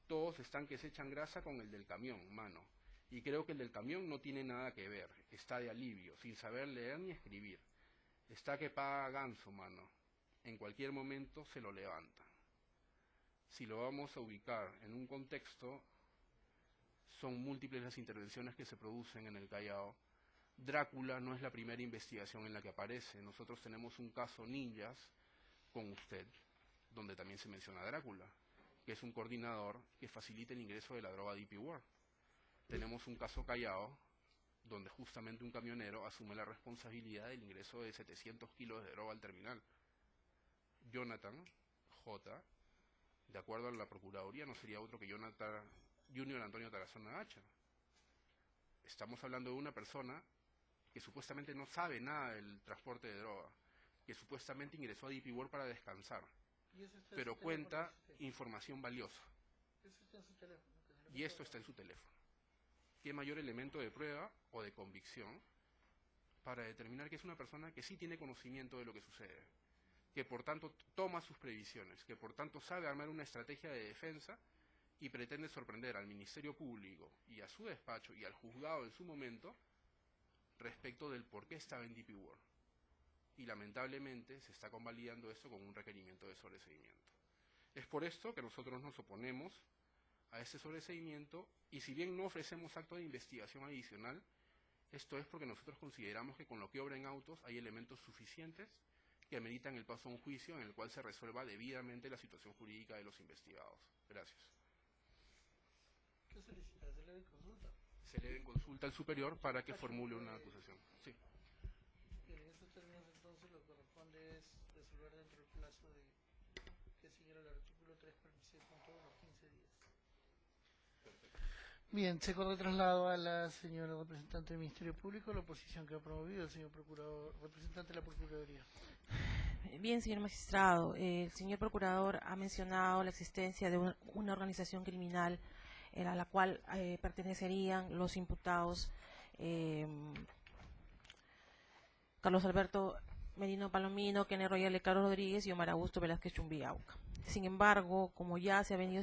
[SPEAKER 4] Todos están que se echan grasa con el del camión, mano. Y creo que el del camión no tiene nada que ver, está de alivio, sin saber leer ni escribir. Está que paga ganso, mano. En cualquier momento se lo levantan. Si lo vamos a ubicar en un contexto, son múltiples las intervenciones que se producen en el Callao. Drácula no es la primera investigación en la que aparece. Nosotros tenemos un caso Ninjas con usted, donde también se menciona a Drácula, que es un coordinador que facilita el ingreso de la droga DP World. Tenemos un caso Callao, donde justamente un camionero asume la responsabilidad del ingreso de 700 kilos de droga al terminal. Jonathan J., de acuerdo a la Procuraduría, no sería otro que Jonathan Junior Antonio Tarazona Gacha. Estamos hablando de una persona que supuestamente no sabe nada del transporte de droga, que supuestamente ingresó a DP World para descansar, pero cuenta información valiosa. Y esto está en su teléfono. ¿Qué mayor elemento de prueba o de convicción para determinar que es una persona que sí tiene conocimiento de lo que sucede, que por tanto toma sus previsiones, que por tanto sabe armar una estrategia de defensa y pretende sorprender al Ministerio Público y a su despacho y al juzgado en su momento respecto del por qué estaba en DP World? Y lamentablemente se está convalidando esto con un requerimiento de sobreseimiento. Es por esto que nosotros nos oponemos a este sobreseimiento, y si bien no ofrecemos acto de investigación adicional, esto es porque nosotros consideramos que con lo que obra en autos hay elementos suficientes que ameritan el paso a un juicio en el cual se resuelva debidamente la situación jurídica de los investigados. Gracias.
[SPEAKER 1] ¿Qué solicita? ¿Se le dé consulta?
[SPEAKER 4] Se le dé consulta al superior para que formule una acusación. Sí.
[SPEAKER 1] Bien, en estos términos entonces lo que corresponde es resolver dentro del plazo de que siguiera el artículo 346.1 los 15 días. Bien, se corre traslado a la señora representante del Ministerio Público, la oposición que ha promovido el señor procurador, representante de la Procuraduría.
[SPEAKER 2] Bien, señor magistrado, el señor procurador ha mencionado la existencia de una organización criminal a la cual pertenecerían los imputados Carlos Alberto Merino Palomino, Kenneth Royal, Carlos Rodríguez y Omar Augusto Velázquez Chumbiauca. Sin embargo, como ya se ha venido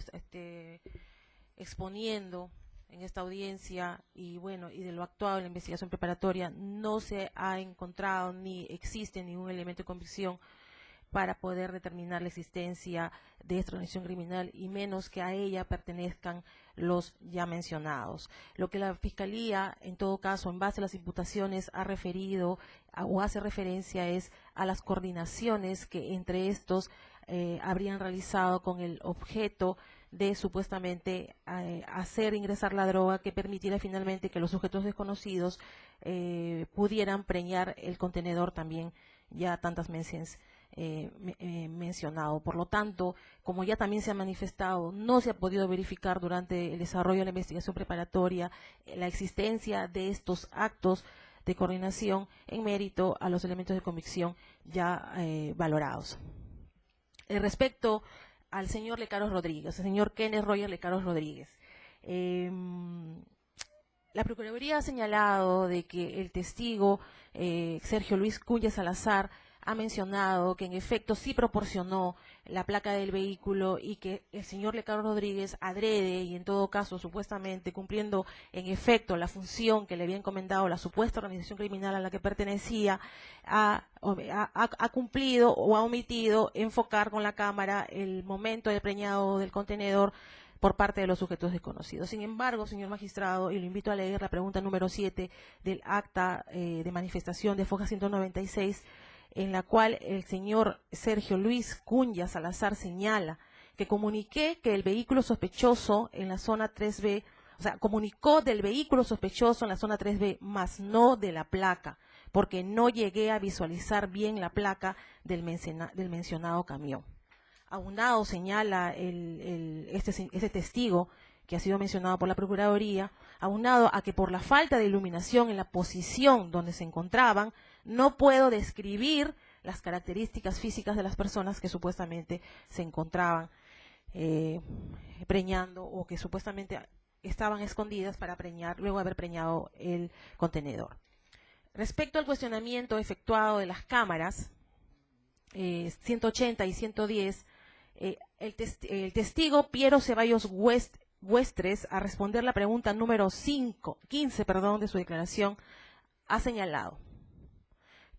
[SPEAKER 2] exponiendo en esta audiencia y bueno, y de lo actuado en la investigación preparatoria, no se ha encontrado ni existe ningún elemento de convicción para poder determinar la existencia de esta organización criminal y menos que a ella pertenezcan los ya mencionados. Lo que la Fiscalía, en todo caso, en base a las imputaciones, ha referido o hace referencia es a las coordinaciones que entre estos habrían realizado con el objeto de supuestamente hacer ingresar la droga que permitiera finalmente que los sujetos desconocidos pudieran preñar el contenedor también ya tantas veces mencionado. Por lo tanto, como ya también se ha manifestado, no se ha podido verificar durante el desarrollo de la investigación preparatoria la existencia de estos actos de coordinación en mérito a los elementos de convicción ya valorados. Respecto al señor Lecaros Rodríguez, el señor Kenneth Roger Lecaros Rodríguez, la Procuraduría ha señalado de que el testigo Sergio Luis Cunha Salazar ha mencionado que en efecto sí proporcionó la placa del vehículo y que el señor Lecaros Rodríguez adrede y en todo caso supuestamente cumpliendo en efecto la función que le había encomendado la supuesta organización criminal a la que pertenecía, ha cumplido o ha omitido enfocar con la cámara el momento del preñado del contenedor por parte de los sujetos desconocidos. Sin embargo, señor magistrado, y lo invito a leer la pregunta número 7 del acta de manifestación de Foja 196, en la cual el señor Sergio Luis Cunha Salazar señala que comuniqué que el vehículo sospechoso en la zona 3B, o sea, comunicó del vehículo sospechoso en la zona 3B, mas no de la placa, porque no llegué a visualizar bien la placa del mencionado camión. Aunado, señala este testigo que ha sido mencionado por la Procuraduría, aunado a que por la falta de iluminación en la posición donde se encontraban, no puedo describir las características físicas de las personas que supuestamente se encontraban preñando o que supuestamente estaban escondidas para preñar, luego de haber preñado el contenedor. Respecto al cuestionamiento efectuado de las cámaras, 180 y 110, el testigo Piero Ceballos Huestres, a responder la pregunta número 15 de su declaración, ha señalado: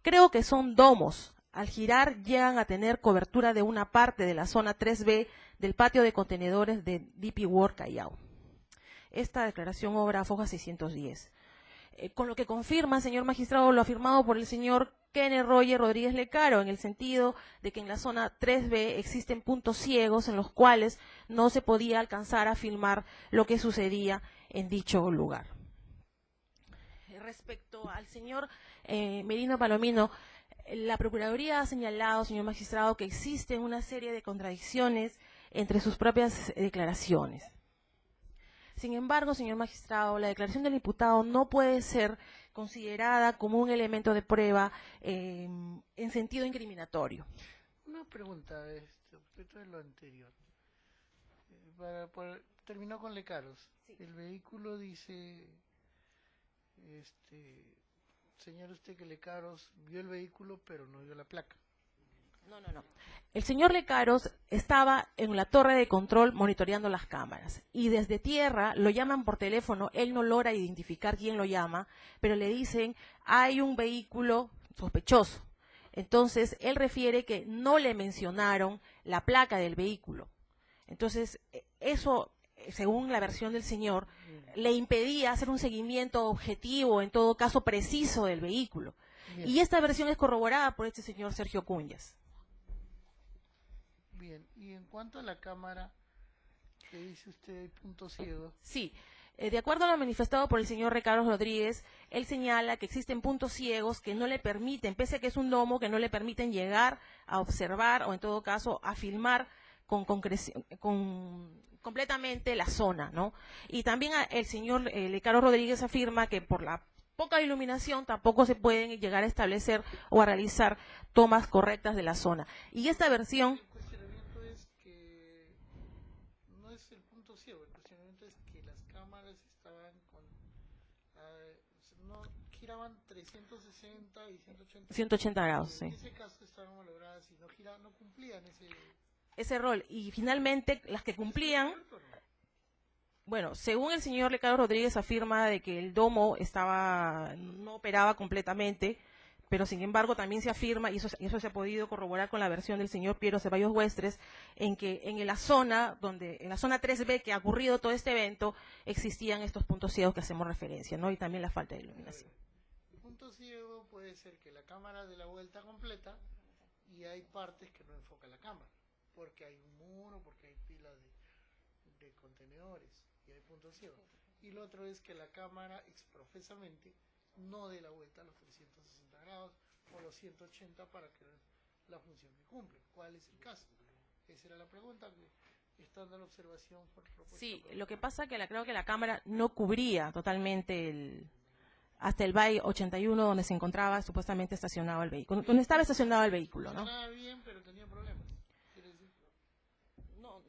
[SPEAKER 2] creo que son domos. Al girar llegan a tener cobertura de una parte de la zona 3B del patio de contenedores de DP World Callao. Esta declaración obra Foja 610. Con lo que confirma, señor magistrado, lo afirmado por el señor Kenneth Roger Rodríguez Lecaro, en el sentido de que en la zona 3B existen puntos ciegos en los cuales no se podía alcanzar a filmar lo que sucedía en dicho lugar. Respecto al señor Merino Palomino, la Procuraduría ha señalado, señor magistrado, que existen una serie de contradicciones entre sus propias declaraciones. Sin embargo, señor magistrado, la declaración del imputado no puede ser considerada como un elemento de prueba en sentido incriminatorio.
[SPEAKER 1] Una pregunta respecto de lo anterior. Terminó con Lecaros. Sí. El vehículo dice, señor, usted que Lecaros vio el vehículo pero no vio la placa.
[SPEAKER 2] No. El señor Lecaros estaba en la torre de control monitoreando las cámaras y desde tierra lo llaman por teléfono, él no logra identificar quién lo llama, pero le dicen hay un vehículo sospechoso. Entonces él refiere que no le mencionaron la placa del vehículo. Entonces eso, según la versión del señor, le impedía hacer un seguimiento objetivo, en todo caso preciso, del vehículo. Bien. Y esta versión es corroborada por este señor Sergio Cuñas.
[SPEAKER 1] Bien, y en cuanto a la cámara, ¿qué dice usted, punto ciego?
[SPEAKER 2] Sí, de acuerdo a lo manifestado por el señor Ricardo Rodríguez, él señala que existen puntos ciegos que no le permiten, pese a que es un domo, que no le permiten llegar a observar o en todo caso a filmar completamente la zona, ¿no? Y también el señor Ricardo Rodríguez afirma que por la poca iluminación tampoco se pueden llegar a establecer o a realizar tomas correctas de la zona. Y esta versión...
[SPEAKER 1] El cuestionamiento es que no es el punto ciego, el cuestionamiento es que las cámaras estaban no giraban 360 y
[SPEAKER 2] 180 grados, sí.
[SPEAKER 1] En ese caso estaban logradas y no cumplían ese
[SPEAKER 2] rol. Y finalmente las que cumplían... Bueno, según el señor Ricardo Rodríguez afirma de que el domo no operaba completamente, pero sin embargo también se afirma, y eso se ha podido corroborar con la versión del señor Piero Ceballos Huestres, en que en la zona 3B que ha ocurrido todo este evento, existían estos puntos ciegos que hacemos referencia, ¿no? Y también la falta de iluminación.
[SPEAKER 1] El punto ciego puede ser que la cámara de la vuelta completa y hay partes que no enfoca la cámara, porque hay un muro, porque hay pila de contenedores. Y hay puntos ciegos. Y lo otro es que la cámara exprofesamente no dé la vuelta a los 360 grados o los 180 para que la función que cumple. ¿Cuál es el caso? Esa era la pregunta que está dando la observación por propuesta.
[SPEAKER 2] Sí, lo que pasa es que creo que la cámara no cubría totalmente hasta el BAI 81, donde se encontraba supuestamente estacionado el vehículo, donde estaba estacionado el vehículo, ¿no?
[SPEAKER 1] Funcionaba bien, pero tenía problemas. Quiere decir,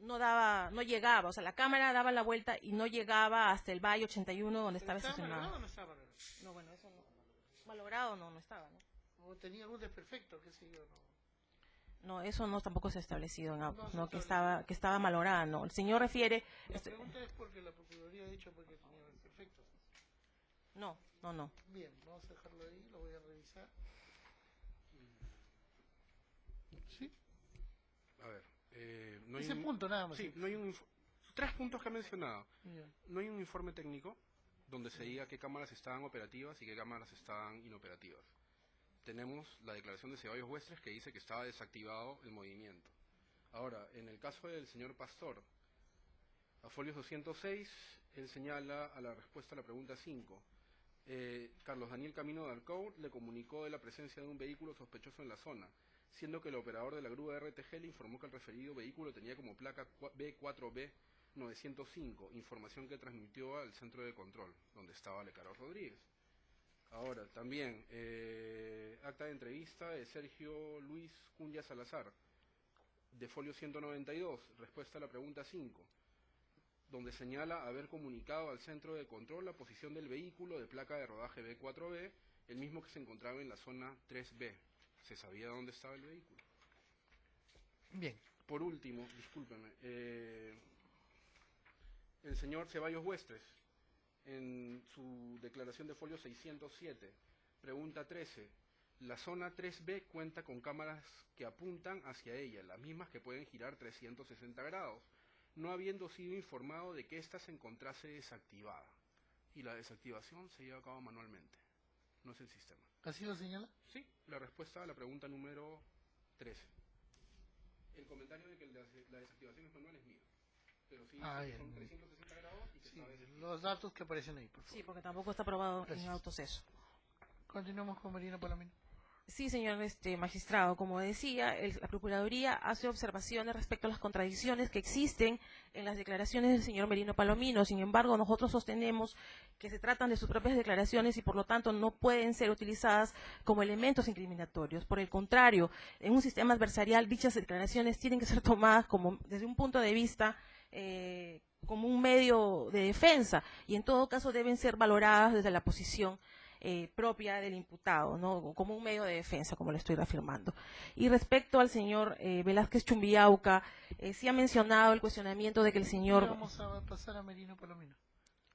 [SPEAKER 2] No llegaba, o sea, la cámara daba la vuelta y no llegaba hasta el BAI 81, donde estaba
[SPEAKER 1] ¿estaba
[SPEAKER 2] estacionado.
[SPEAKER 1] malogrado o no estaba malogrado?
[SPEAKER 2] No, bueno, eso no. Malogrado no estaba, ¿no?
[SPEAKER 1] O tenía algún desperfecto, qué sé yo, ¿no?
[SPEAKER 2] No, eso no tampoco se ha establecido en autos,
[SPEAKER 1] No se
[SPEAKER 2] ¿no?
[SPEAKER 1] ha
[SPEAKER 2] Que estaba malograda, no. El señor refiere...
[SPEAKER 1] La pregunta es porque la Procuraduría ha dicho porque tenía desperfectos.
[SPEAKER 2] No.
[SPEAKER 1] Bien, vamos a dejarlo ahí, lo voy a revisar. ¿Sí?
[SPEAKER 4] A ver, no hay
[SPEAKER 1] Ese punto nada más.
[SPEAKER 4] Sí, no hay tres puntos que ha mencionado.
[SPEAKER 1] Ya.
[SPEAKER 4] No hay un informe técnico donde se diga qué cámaras estaban operativas y qué cámaras estaban inoperativas. Tenemos la declaración de Ceballos Huestres que dice que estaba desactivado el movimiento. Ahora, en el caso del señor Pastor, a folio 206, él señala a la respuesta a la pregunta 5. Carlos Daniel Camino de Arcou le comunicó de la presencia de un vehículo sospechoso en la zona, siendo que el operador de la grúa RTG le informó que el referido vehículo tenía como placa B4B905, información que transmitió al centro de control, donde estaba Lecaro Rodríguez. Ahora, también, acta de entrevista de Sergio Luis Cunha Salazar, de folio 192, respuesta a la pregunta 5, donde señala haber comunicado al centro de control la posición del vehículo de placa de rodaje B4B, el mismo que se encontraba en la zona 3B. ¿Se sabía dónde estaba el vehículo?
[SPEAKER 1] Bien.
[SPEAKER 4] Por último, discúlpeme, el señor Ceballos Huestres, en su declaración de folio 607, pregunta 13, la zona 3B cuenta con cámaras que apuntan hacia ella, las mismas que pueden girar 360 grados, no habiendo sido informado de que ésta se encontrase desactivada. Y la desactivación se lleva a cabo manualmente, no es el sistema.
[SPEAKER 1] ¿Así lo señala?
[SPEAKER 4] Sí, la respuesta a la pregunta número 13. El comentario de que la desactivación es manual es mío, pero sí
[SPEAKER 1] bien.
[SPEAKER 4] son 360 grados y que
[SPEAKER 1] Sí,
[SPEAKER 4] está desactivado.
[SPEAKER 1] los datos que aparecen ahí, por favor.
[SPEAKER 2] Sí, porque tampoco está aprobado
[SPEAKER 1] Gracias.
[SPEAKER 2] en autos eso.
[SPEAKER 1] Continuamos con Marina Palomino.
[SPEAKER 2] Sí, señor magistrado, como decía, la Procuraduría hace observaciones respecto a las contradicciones que existen en las declaraciones del señor Merino Palomino. Sin embargo, nosotros sostenemos que se tratan de sus propias declaraciones y por lo tanto no pueden ser utilizadas como elementos incriminatorios. Por el contrario, en un sistema adversarial dichas declaraciones tienen que ser tomadas como desde un punto de vista como un medio de defensa y en todo caso deben ser valoradas desde la posición propia del imputado, ¿no? Como un medio de defensa, como le estoy reafirmando. Y respecto al señor Velázquez Chumbiauca, sí ha mencionado el cuestionamiento de que el señor...
[SPEAKER 1] Vamos a pasar a Merino Palomino.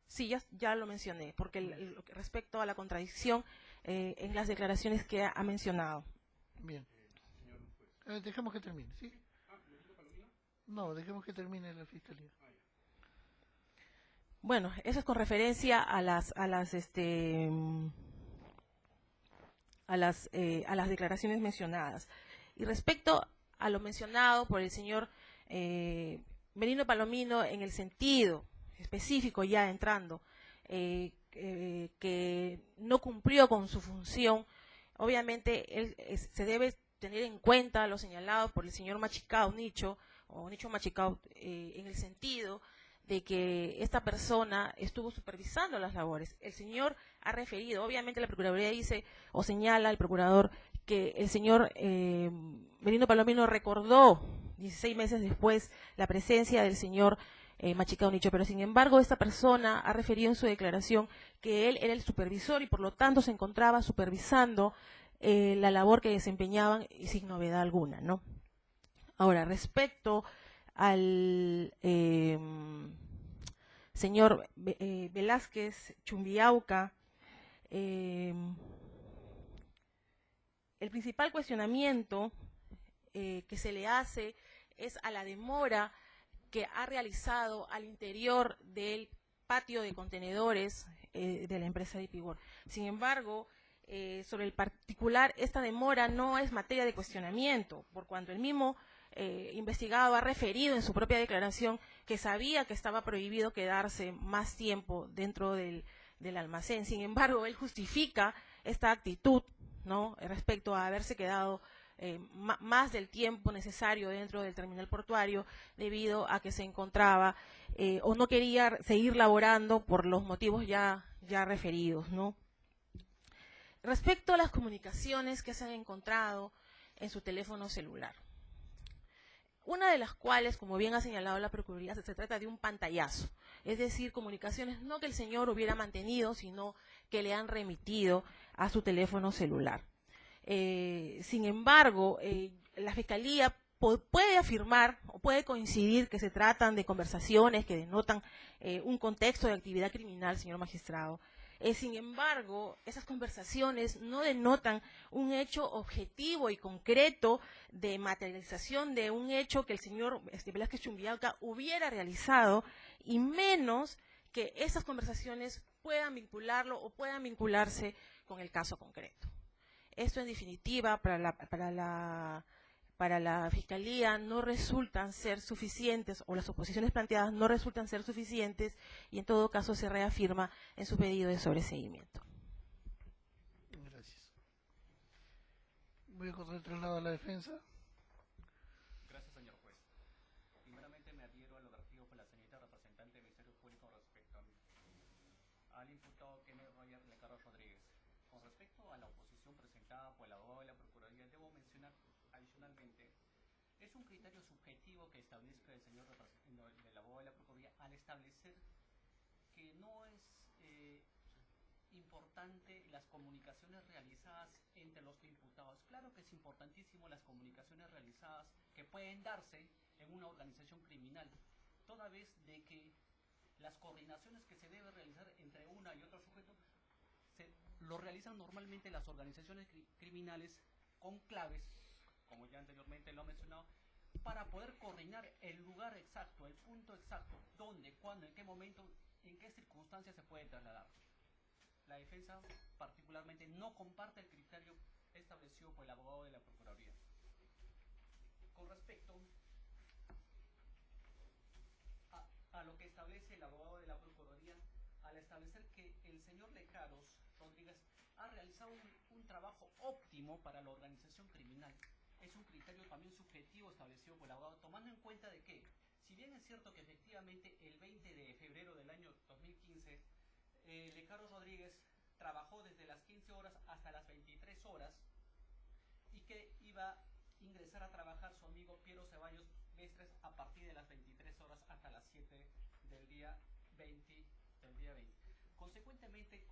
[SPEAKER 2] Sí, ya lo mencioné, porque respecto a la contradicción en las declaraciones que ha mencionado.
[SPEAKER 1] Bien. Dejemos que termine, ¿sí? No, dejemos que termine la fiscalía.
[SPEAKER 2] Bueno, eso es con referencia a las declaraciones mencionadas. Y respecto a lo mencionado por el señor Merino Palomino en el sentido específico, ya entrando, que no cumplió con su función, obviamente se debe tener en cuenta lo señalado por el señor Machicao Nicho Machicao, en el sentido de que esta persona estuvo supervisando las labores. El señor ha referido, obviamente la Procuraduría dice o señala al procurador que el señor Merino Palomino recordó 16 meses después la presencia del señor Machicao Nicho, pero sin embargo esta persona ha referido en su declaración que él era el supervisor y por lo tanto se encontraba supervisando la labor que desempeñaban y sin novedad alguna, ¿no? Ahora, respecto al señor Velázquez Chumbiauca, el principal cuestionamiento que se le hace es a la demora que ha realizado al interior del patio de contenedores de la empresa de Ipigor. Sin embargo, sobre el particular, esta demora no es materia de cuestionamiento, por cuanto el mismo investigado ha referido en su propia declaración que sabía que estaba prohibido quedarse más tiempo dentro del almacén. Sin embargo, él justifica esta actitud, ¿no?, respecto a haberse quedado más del tiempo necesario dentro del terminal portuario debido a que se encontraba o no quería seguir laborando por los motivos ya referidos, ¿no? Respecto a las comunicaciones que se han encontrado en su teléfono celular, una de las cuales, como bien ha señalado la Procuraduría, se trata de un pantallazo, es decir, comunicaciones no que el señor hubiera mantenido, sino que le han remitido a su teléfono celular. Sin embargo, la Fiscalía puede afirmar o puede coincidir que se tratan de conversaciones que denotan un contexto de actividad criminal, señor magistrado. Sin embargo, esas conversaciones no denotan un hecho objetivo y concreto de materialización de un hecho que el señor Velázquez Chumbiaca hubiera realizado, y menos que esas conversaciones puedan vincularlo o puedan vincularse con el caso concreto. Esto, en definitiva, para la Fiscalía no resultan ser suficientes, o las oposiciones planteadas no resultan ser suficientes, y en todo caso se reafirma en su pedido de sobreseguimiento.
[SPEAKER 1] Gracias. Voy a correr el traslado a la defensa.
[SPEAKER 5] Gracias, señor juez. Primeramente me adhiero a lo vertido por la señorita representante del Ministerio Público respecto al imputado Kenneth Roger Lecarro Rodríguez. Con respecto a la oposición presentada por el abogado de la Procuraduría, debo mencionar adicionalmente, es un criterio subjetivo que establezca el señor del abogado de la Procuraduría al establecer que no es importante las comunicaciones realizadas entre los imputados. Claro que es importantísimo las comunicaciones realizadas que pueden darse en una organización criminal, toda vez de que las coordinaciones que se deben realizar entre una y otro sujeto lo realizan normalmente las organizaciones criminales con claves, como ya anteriormente lo he mencionado, para poder coordinar el lugar exacto, el punto exacto, dónde, cuándo, en qué momento, en qué circunstancias se puede trasladar. La defensa particularmente no comparte el criterio establecido por el abogado de la Procuraduría. Con respecto a lo que establece el abogado de la Procuraduría, al establecer que el señor Lecaros Rodríguez ha realizado un trabajo óptimo para la organización criminal, es un criterio también subjetivo establecido por el abogado, tomando en cuenta de que, si bien es cierto que efectivamente el 20 de febrero del año 2015, Lecaros Rodríguez trabajó desde las 15 horas hasta las 23 horas, y que iba a ingresar a trabajar su amigo Piero Ceballos Mestres a partir de las 23 horas hasta las 7 del día 20. Consecuentemente,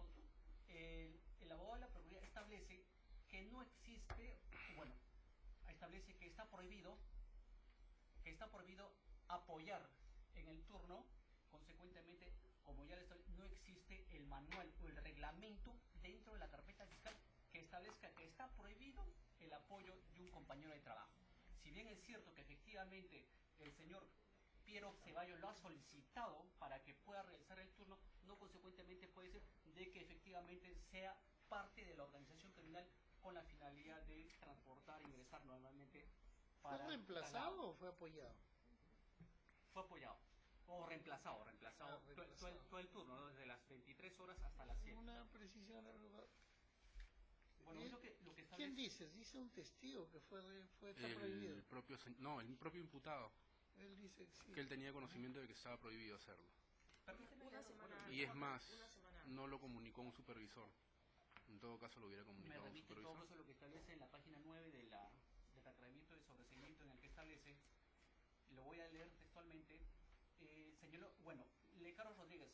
[SPEAKER 5] el abogado de la Procuraduría establece que no existe, bueno, establece que está prohibido apoyar en el turno. Consecuentemente, como ya les estoy, no existe el manual o el reglamento dentro de la carpeta fiscal que establezca que está prohibido el apoyo de un compañero de trabajo. Si bien es cierto que efectivamente el señor Piero Ceballos lo ha solicitado para que pueda realizar el turno, no consecuentemente puede ser de que efectivamente sea parte de la organización criminal con la finalidad de transportar e ingresar normalmente para...
[SPEAKER 1] ¿Fue reemplazado o fue apoyado?
[SPEAKER 5] Fue apoyado. O reemplazado. Todo el turno, ¿no? Desde las 23 horas hasta las 7.
[SPEAKER 1] Una precisión.
[SPEAKER 5] Bueno, lo que establece...
[SPEAKER 1] ¿Quién dice? Dice un testigo que está prohibido.
[SPEAKER 4] El propio imputado.
[SPEAKER 1] Él dice que sí.
[SPEAKER 4] Que él tenía conocimiento de que estaba prohibido hacerlo. Y es más, no lo comunicó a un supervisor. En todo caso lo hubiera comunicado a un supervisor.
[SPEAKER 5] Todo eso lo que establece en la página 9 del requerimiento de sobreseguimiento, en el que establece, lo voy a leer textualmente, señaló, bueno, Lecarro Rodríguez,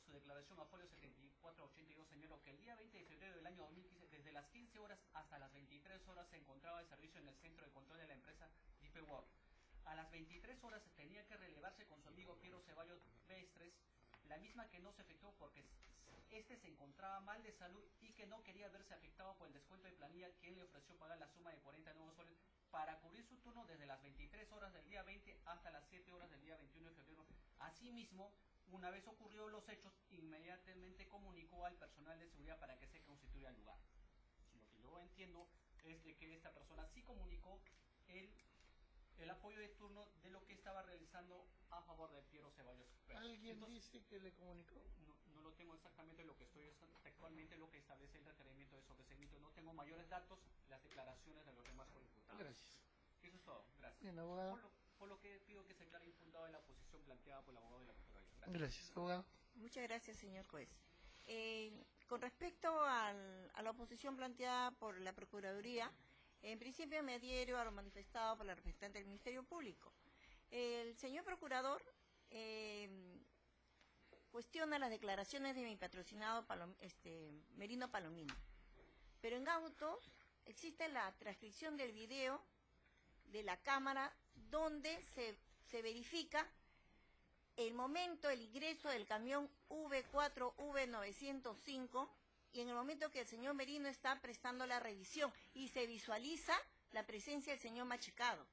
[SPEAKER 5] su declaración a folio 7482 señaló que el día 20 de febrero del año 2015, desde las 15 horas hasta las 23 horas se encontraba de servicio en el centro de control de la empresa Deep World. A las 23 horas tenía que relevarse con su amigo Piero Ceballos Mestres, la misma que no se efectuó porque este se encontraba mal de salud y que no quería verse afectado por el descuento de planilla que él le ofreció pagar la suma de 40 nuevos soles para cubrir su turno desde las 23 horas del día 20 hasta las 7 horas del día 21 de febrero. Asimismo, una vez ocurridos los hechos, inmediatamente comunicó al personal de seguridad para que se constituya el lugar. Lo que yo entiendo es de que esta persona sí comunicó el apoyo de turno de lo que estaba realizando a favor de Piero Ceballos.
[SPEAKER 1] ¿Alguien
[SPEAKER 5] Entonces,
[SPEAKER 1] dice que le comunicó?
[SPEAKER 5] No lo tengo exactamente, lo que estoy actualmente lo que establece el requerimiento de sobreseguimiento. No tengo mayores datos, las declaraciones de los demás coimputados.
[SPEAKER 1] Gracias.
[SPEAKER 5] Eso es todo, gracias.
[SPEAKER 1] Bien, abogado.
[SPEAKER 5] Por lo que pido que se declare infundado en la posición planteada por el abogado de la Procuraduría.
[SPEAKER 1] Gracias, abogado.
[SPEAKER 7] Muchas gracias, señor juez. Con con respecto a la oposición planteada por la Procuraduría, en principio me adhiero a lo manifestado por la representante del Ministerio Público. El señor Procurador cuestiona las declaraciones de mi patrocinado Merino Palomino. Pero en autos existe la transcripción del video de la cámara donde se verifica el momento, el ingreso del camión V4 V905 y en el momento que el señor Merino está prestando la revisión y se visualiza la presencia del señor Machicado.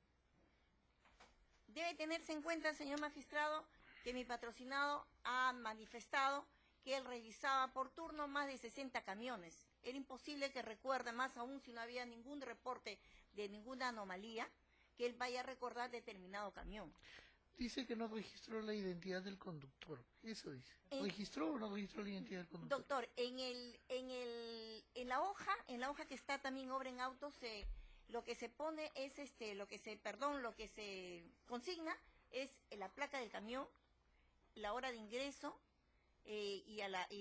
[SPEAKER 7] Debe tenerse en cuenta, señor magistrado, que mi patrocinado ha manifestado que él revisaba por turno más de 60 camiones. Era imposible que recuerde, más aún si no había ningún reporte de ninguna anomalía, que él vaya a recordar determinado camión.
[SPEAKER 1] Dice que no registró la identidad del conductor. Eso dice. ¿Registró o no registró la identidad del conductor?
[SPEAKER 7] Doctor, en la hoja que está también obra en autos, lo que se pone es lo que se consigna es la placa del camión, la hora de ingreso y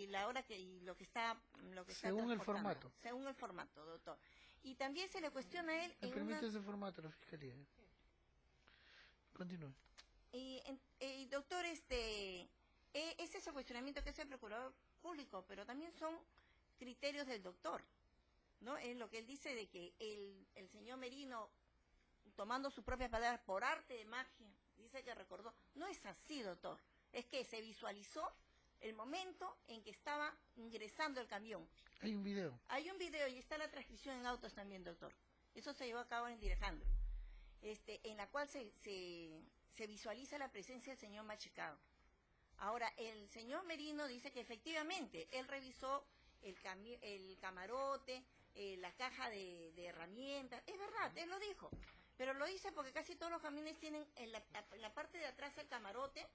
[SPEAKER 7] la hora lo que está
[SPEAKER 1] según el formato.
[SPEAKER 7] Según el formato, doctor. Y también se le cuestiona a él.
[SPEAKER 1] ¿Me permite ese formato la fiscalía? Continúe.
[SPEAKER 7] Y doctor, ese es el cuestionamiento que hace el procurador público, pero también son criterios del doctor, ¿no? Es lo que él dice de que el señor Merino, tomando sus propias palabras, por arte de magia, dice que recordó. No es así, doctor. Es que se visualizó el momento en que estaba ingresando el camión.
[SPEAKER 1] Hay un video.
[SPEAKER 7] Hay un video y está la transcripción en autos también, doctor. Eso se llevó a cabo en Direjandro, en la cual se visualiza la presencia del señor Machicado. Ahora, el señor Merino dice que efectivamente él revisó el camarote, la caja de herramientas. Es verdad, él lo dijo. Pero lo dice porque casi todos los camiones tienen en la parte de atrás el camarote.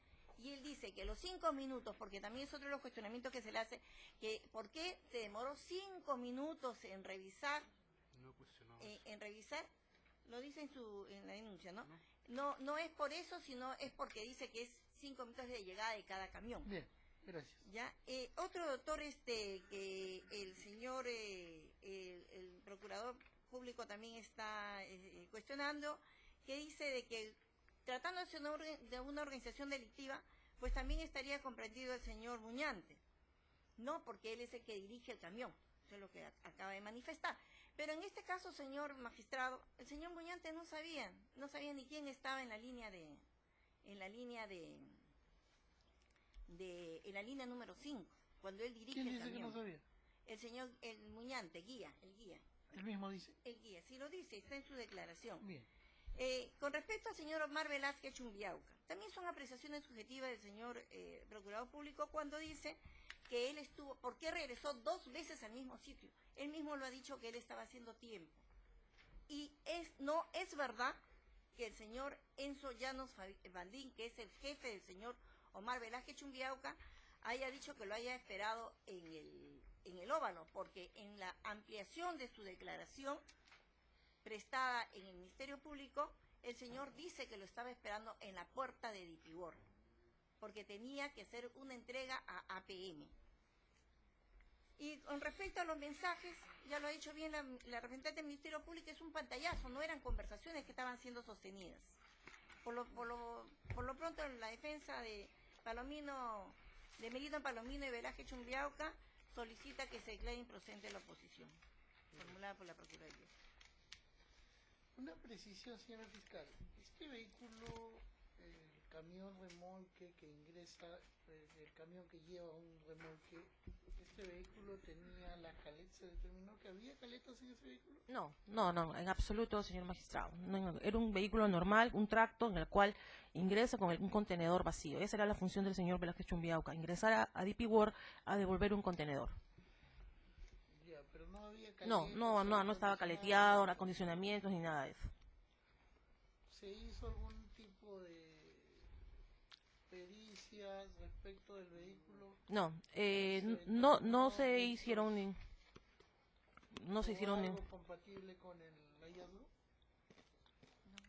[SPEAKER 7] Y él dice que los 5 minutos, porque también es otro de los cuestionamientos que se le hace, que ¿por qué se demoró 5 minutos en revisar?
[SPEAKER 4] No cuestionaba
[SPEAKER 7] en revisar, lo dice en la denuncia, ¿no? No es por eso, sino es porque dice que es 5 minutos de llegada de cada camión.
[SPEAKER 1] Bien, gracias.
[SPEAKER 7] ¿Ya? Otro doctor, que el señor, el procurador público también está cuestionando, que dice de que tratándose de una organización delictiva, pues también estaría comprendido el señor Muñante, ¿no? Porque él es el que dirige el camión, eso es lo que acaba de manifestar. Pero en este caso, señor magistrado, el señor Muñante no sabía ni quién estaba en la línea número 5, cuando él dirige el camión.
[SPEAKER 1] ¿Quién dice que no sabía?
[SPEAKER 7] El Muñante, el guía.
[SPEAKER 1] Él mismo dice.
[SPEAKER 7] El guía, sí lo dice, está en su declaración.
[SPEAKER 1] Bien.
[SPEAKER 7] Con respecto al señor Omar Velázquez Chumbiauca, también son apreciaciones subjetivas del señor procurador público cuando dice que él estuvo, ¿por qué regresó 2 veces al mismo sitio? Él mismo lo ha dicho que él estaba haciendo tiempo. Y no es verdad que el señor Enzo Llanos Bandín, que es el jefe del señor Omar Velázquez Chumbiauca, haya dicho que lo haya esperado en el óvalo, porque en la ampliación de su declaración prestada en el Ministerio Público, el señor dice que lo estaba esperando en la puerta de Dipibor, porque tenía que hacer una entrega a APM. Y con respecto a los mensajes, ya lo ha dicho bien la representante del Ministerio Público, es un pantallazo, no eran conversaciones que estaban siendo sostenidas. Por lo pronto, la defensa de Merino Palomino y Velázquez Chumbiauca solicita que se declare improcedente la oposición, formulada por la Procuraduría.
[SPEAKER 1] Una precisión, señora fiscal. Este vehículo, el camión remolque que ingresa, el camión que lleva un remolque, ¿este vehículo tenía la caleta? ¿Se determinó que había caletas en ese vehículo?
[SPEAKER 2] No, en absoluto, señor magistrado. No, era un vehículo normal, un tracto en el cual ingresa con un contenedor vacío. Esa era la función del señor Velázquez Chumbiauca, ingresar a DP World a devolver un contenedor.
[SPEAKER 1] Ya, pero no había caletas.
[SPEAKER 2] No estaba caleteado, acondicionamientos ni nada de eso.
[SPEAKER 1] ¿Se hizo algún tipo de pericia respecto del vehículo?
[SPEAKER 2] No se hicieron
[SPEAKER 1] ¿Algo compatible con el hallazgo?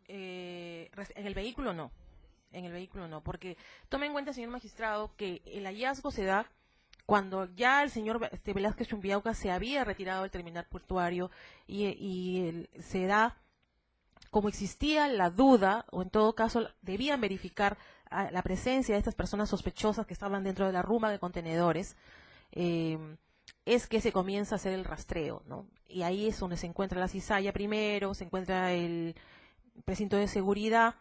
[SPEAKER 2] en el vehículo no, porque tome en cuenta, señor magistrado, que el hallazgo se da cuando ya el señor Velázquez Chumbiauca se había retirado del terminal portuario y se da, como existía la duda, o en todo caso debían verificar la presencia de estas personas sospechosas que estaban dentro de la ruma de contenedores, es que se comienza a hacer el rastreo, ¿no? Y ahí es donde se encuentra la cizalla primero, se encuentra el precinto de seguridad,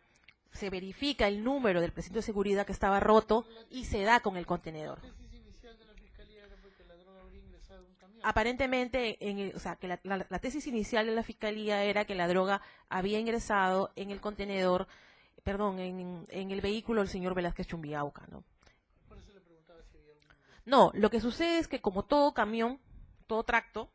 [SPEAKER 2] se verifica el número del precinto de seguridad que estaba roto y se da con el contenedor.
[SPEAKER 1] La tesis inicial de la fiscalía era porque la droga habría ingresado en un camión.
[SPEAKER 2] Aparentemente, o sea, que la tesis inicial de la fiscalía era que la droga había ingresado en el contenedor, perdón, en el vehículo del señor Velázquez Chumbiauca, ¿no?
[SPEAKER 1] Por eso le preguntaba si había algún ingreso.
[SPEAKER 2] No, lo que sucede es que como todo camión, todo tracto,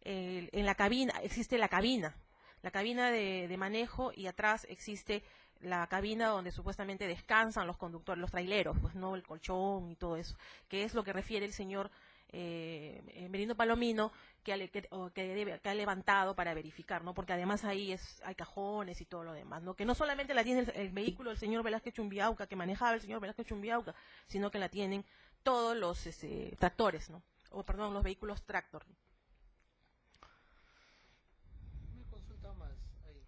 [SPEAKER 2] en la cabina existe la cabina de manejo, y atrás existe la cabina donde supuestamente descansan los conductores, los traileros, pues no, el colchón y todo eso, que es lo que refiere el señor Merino Palomino, que ha levantado para verificar, ¿no? Porque además ahí hay cajones y todo lo demás, ¿no? Que no solamente la tiene el vehículo del señor Velázquez Chumbiauca, que manejaba el señor Velázquez Chumbiauca, sino que la tienen todos los tractores, ¿no? O perdón, los vehículos tractor.
[SPEAKER 1] Una consulta más ahí.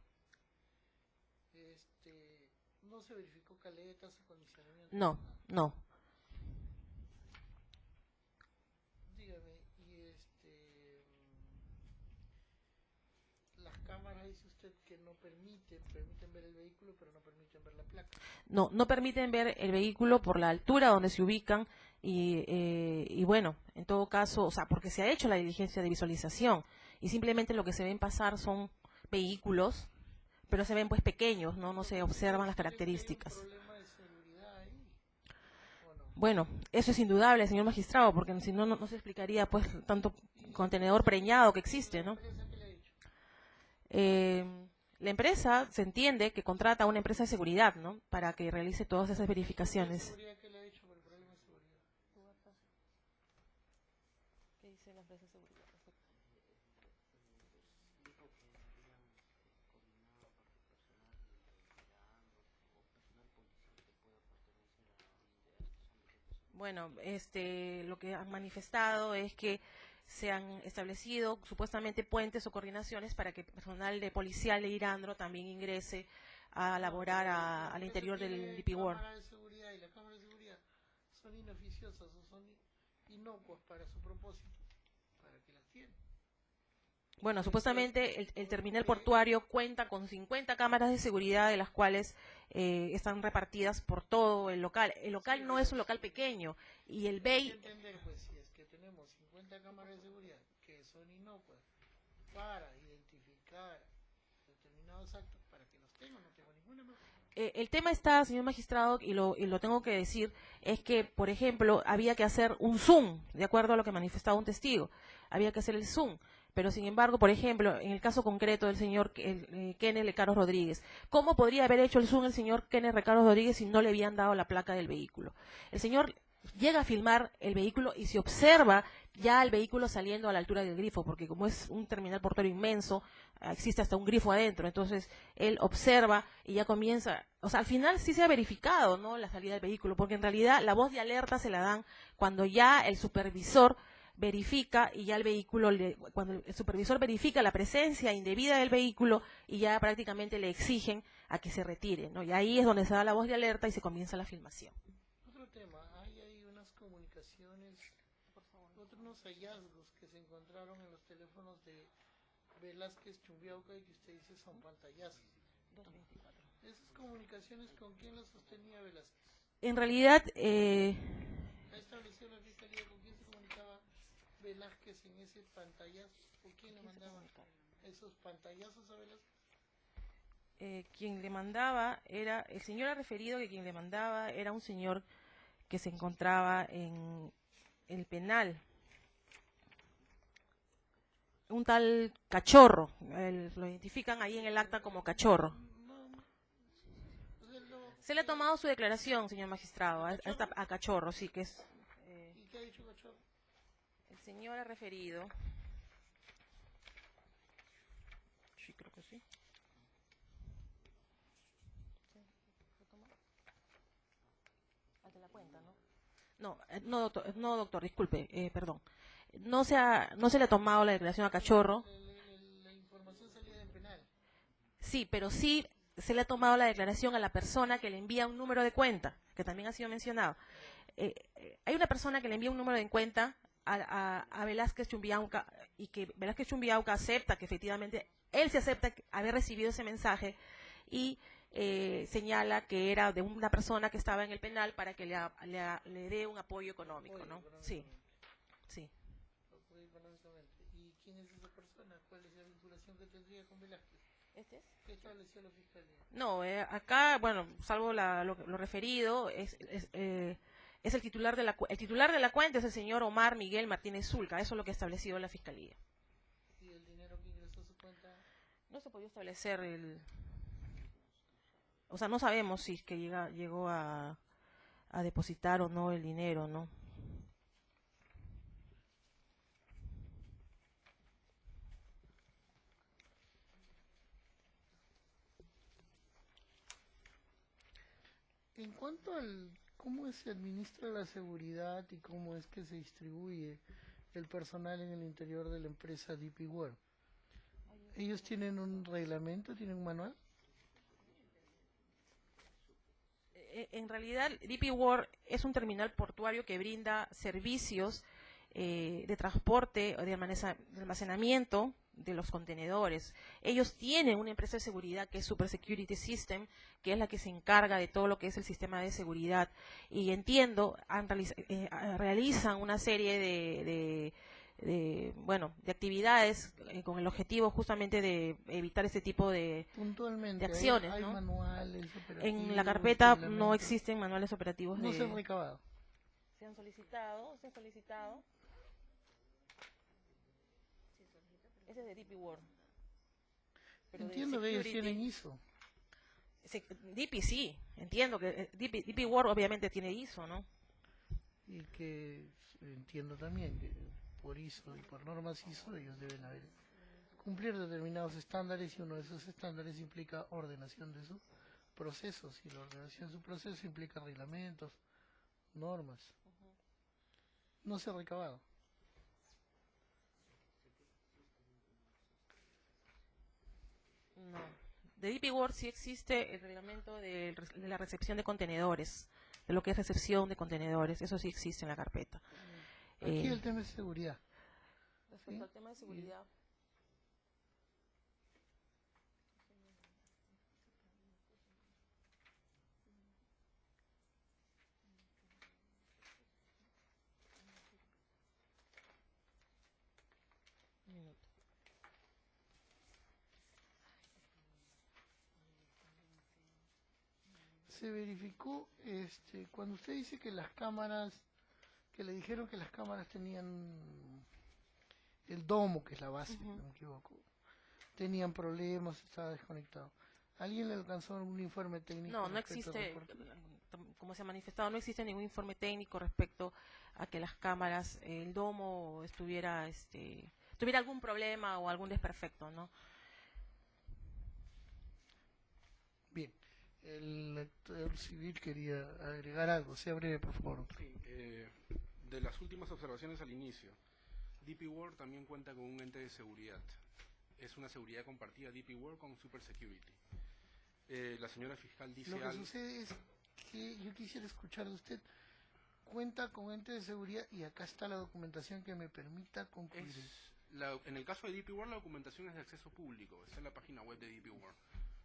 [SPEAKER 1] ¿No se verificó caletas o condicionamiento?
[SPEAKER 2] No, no.
[SPEAKER 1] Dígame, las cámaras, dice usted que no permiten ver el vehículo, pero no permiten ver la placa.
[SPEAKER 2] No, no permiten ver el vehículo por la altura donde se ubican y bueno, en todo caso, o sea, porque se ha hecho la diligencia de visualización y simplemente lo que se ven pasar son vehículos, pero se ven pues pequeños, no se observan las características.
[SPEAKER 1] ¿Hay un problema de seguridad ahí o no?
[SPEAKER 2] Bueno, eso es indudable, señor magistrado, porque si no, no se explicaría pues tanto contenedor preñado que existe, ¿no?
[SPEAKER 1] ¿Qué le ha dicho?
[SPEAKER 2] La empresa se entiende que contrata a una empresa de seguridad, ¿no? Para que realice todas esas verificaciones.
[SPEAKER 1] ¿Seguridad qué le ha dicho por el problema de seguridad?
[SPEAKER 2] ¿Qué dice la empresa de seguridad? Bueno, lo que han manifestado es que se han establecido supuestamente puentes o coordinaciones para que personal de policial de Irandro también ingrese a laborar al interior del DP World.
[SPEAKER 1] La cámara de seguridad y la cámara de seguridad son inoficiosas o son inocuas para su propósito, para que las tienen.
[SPEAKER 2] Bueno, supuestamente el terminal portuario cuenta con 50 cámaras de seguridad, de las cuales están repartidas por todo el local. El local no es un local pequeño y el BEI...
[SPEAKER 1] Hay que entender, pues, si es que tenemos 50 cámaras de seguridad que son inocuas para identificar determinados actos, para que los tengan, no tengo ninguna más.
[SPEAKER 2] El tema está, señor magistrado, y lo tengo que decir, es que, por ejemplo, había que hacer un zoom, de acuerdo a lo que manifestaba un testigo. Había que hacer el zoom. Pero, sin embargo, por ejemplo, en el caso concreto del señor Kenneth Lecaros Rodríguez, ¿cómo podría haber hecho el zoom el señor Kenneth Lecaros Rodríguez si no le habían dado la placa del vehículo? El señor llega a filmar el vehículo y se observa ya el vehículo saliendo a la altura del grifo, porque como es un terminal portuario inmenso, existe hasta un grifo adentro. Entonces, él observa y ya comienza, o sea, al final sí se ha verificado, ¿no?, la salida del vehículo, porque en realidad la voz de alerta se la dan cuando ya el supervisor verifica y ya el vehículo, cuando el supervisor verifica la presencia indebida del vehículo y ya prácticamente le exigen a que se retire, ¿no? Y ahí es donde se da la voz de alerta y se comienza la filmación.
[SPEAKER 1] Otro tema, hay unas comunicaciones, unos hallazgos que se encontraron en los teléfonos de Velázquez Chumbiauca y que usted dice son pantallazos. ¿Esas comunicaciones con quién las sostenía Velázquez?
[SPEAKER 2] En realidad,
[SPEAKER 1] ¿Ha establecido la fiscalía con quién se comunicaba Velázquez en ese pantallazo? ¿O quién le mandaba esos pantallazos a Velázquez?
[SPEAKER 2] quien le mandaba era, el señor ha referido que quien le mandaba era un señor que se encontraba en el penal, un tal Cachorro, lo identifican ahí en el acta como Cachorro. Se le ha tomado su declaración, señor magistrado, a Cachorro, sí, que es...
[SPEAKER 1] ¿Y qué ha dicho Cachorro?
[SPEAKER 2] El señor ha referido... Sí, creo que sí. Hazte la cuenta, ¿no? No, doctor, disculpe, perdón. No se le ha tomado la declaración a Cachorro.
[SPEAKER 1] La información salía del penal.
[SPEAKER 2] Sí, pero sí se le ha tomado la declaración a la persona que le envía un número de cuenta, que también ha sido mencionado. Hay una persona que le envía un número de cuenta a Velázquez Chumbiauca y que Velázquez Chumbiauca acepta que efectivamente él se acepta haber recibido ese mensaje y señala que era de una persona que estaba en el penal para que le dé un apoyo económico, ¿no? Sí, sí.
[SPEAKER 1] Apoyo económicamente. ¿Y quién es esa persona? ¿Cuál es la vinculación que tendría con Velázquez?
[SPEAKER 2] ¿Este es?
[SPEAKER 1] ¿Qué estableció la fiscalía?
[SPEAKER 2] No, acá, bueno, salvo lo referido, es el titular de la cuenta es el señor Omar Miguel Martínez Zulca, eso es lo que ha establecido la fiscalía.
[SPEAKER 1] ¿Y el dinero que ingresó a su cuenta?
[SPEAKER 2] No se podía establecer o sea, no sabemos si es que llegó a depositar o no el dinero, ¿no?
[SPEAKER 1] En cuanto al cómo se administra la seguridad y cómo es que se distribuye el personal en el interior de la empresa DP World, ¿ellos tienen un reglamento, tienen un manual?
[SPEAKER 2] En realidad, DP World es un terminal portuario que brinda servicios de transporte o de almacenamiento de los contenedores. Ellos tienen una empresa de seguridad que es Super Security System, que es la que se encarga de todo lo que es el sistema de seguridad. Y entiendo, realizan una serie de actividades con el objetivo justamente de evitar este tipo de
[SPEAKER 1] Puntualmente,
[SPEAKER 2] acciones,
[SPEAKER 1] hay
[SPEAKER 2] ¿no?
[SPEAKER 1] manuales operativos.
[SPEAKER 2] En la carpeta no
[SPEAKER 1] reglamentos.
[SPEAKER 2] existen manuales operativos.
[SPEAKER 1] No se han recabado.
[SPEAKER 2] Se han solicitado. Ese es de DP World. Pero
[SPEAKER 1] Entiendo que ellos tienen ISO.
[SPEAKER 2] DP sí, entiendo que DP World obviamente tiene ISO, ¿no?
[SPEAKER 1] Y que entiendo también que por ISO y por normas ISO ellos deben cumplir determinados estándares y uno de esos estándares implica ordenación de sus procesos y la ordenación de su proceso implica reglamentos, normas. No se ha recabado.
[SPEAKER 2] No. De DP World sí existe el reglamento de la recepción de contenedores, de lo que es recepción de contenedores, eso sí existe en la carpeta.
[SPEAKER 1] Aquí el tema es seguridad.
[SPEAKER 2] Respecto al tema de seguridad.
[SPEAKER 1] Se verificó, cuando usted dice que las cámaras, que le dijeron que las cámaras tenían el domo, que es la base, si no me equivoco, tenían problemas, estaba desconectado. ¿Alguien le alcanzó algún informe técnico?
[SPEAKER 2] No existe, como se ha manifestado, no existe ningún informe técnico respecto a que las cámaras, el domo tuviera algún problema o algún desperfecto, ¿no?
[SPEAKER 1] Bien. El actor civil quería agregar algo, sea breve, por favor.
[SPEAKER 4] Sí, de las últimas observaciones al inicio, DP World también cuenta con un ente de seguridad. Es una seguridad compartida DP World con Super Security. La señora fiscal dice
[SPEAKER 1] algo. Lo que sucede es que yo quisiera escuchar de usted. Cuenta con ente de seguridad y acá está la documentación que me permita concluir.
[SPEAKER 4] En el caso de DP World la documentación es de acceso público, está en la página web de DP World.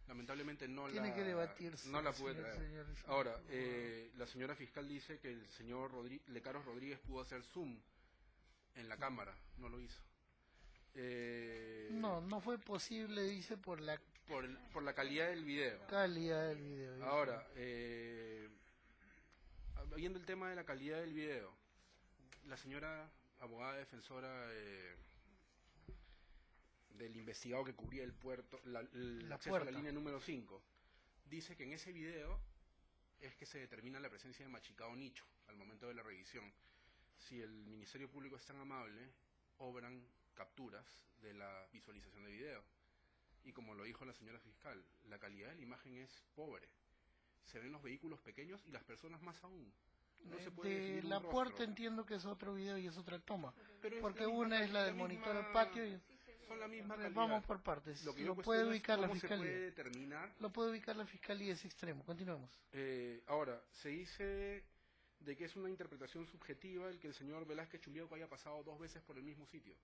[SPEAKER 4] Lamentablemente no la pude traer. Ahora, la señora fiscal dice que el señor Lecaros Rodríguez pudo hacer zoom en la cámara, no lo hizo.
[SPEAKER 1] No fue posible, dice, por la
[SPEAKER 4] calidad del video.
[SPEAKER 1] Ahora,
[SPEAKER 4] viendo el tema de la calidad del video, la señora abogada defensora del investigado que cubría el puerto, el acceso a la línea número 5, dice que en ese video es que se determina la presencia de machicado nicho al momento de la revisión. Si el Ministerio Público es tan amable, obran capturas de la visualización de video. Y como lo dijo la señora fiscal, la calidad de la imagen es pobre. Se ven los vehículos pequeños y las personas más aún. no se puede
[SPEAKER 1] De
[SPEAKER 4] definir un
[SPEAKER 1] la puerta
[SPEAKER 4] rostro.
[SPEAKER 1] entiendo que es otro video y es otra toma.
[SPEAKER 4] Pero es
[SPEAKER 1] Porque
[SPEAKER 4] la misma
[SPEAKER 1] una es la del
[SPEAKER 4] misma-
[SPEAKER 1] monitor al patio y
[SPEAKER 4] son la misma calidad.
[SPEAKER 1] vamos por partes.
[SPEAKER 4] Lo que yo
[SPEAKER 1] Lo puede
[SPEAKER 4] cuestiono es
[SPEAKER 1] ubicar la
[SPEAKER 4] cómo se puede
[SPEAKER 1] fiscalía.
[SPEAKER 4] determinar.
[SPEAKER 1] Lo puede ubicar la fiscalía ese extremo. Continuemos.
[SPEAKER 4] Ahora, se dice de que es una interpretación subjetiva el que el señor Velázquez Chumbiauco haya pasado 2 veces por el mismo sitio.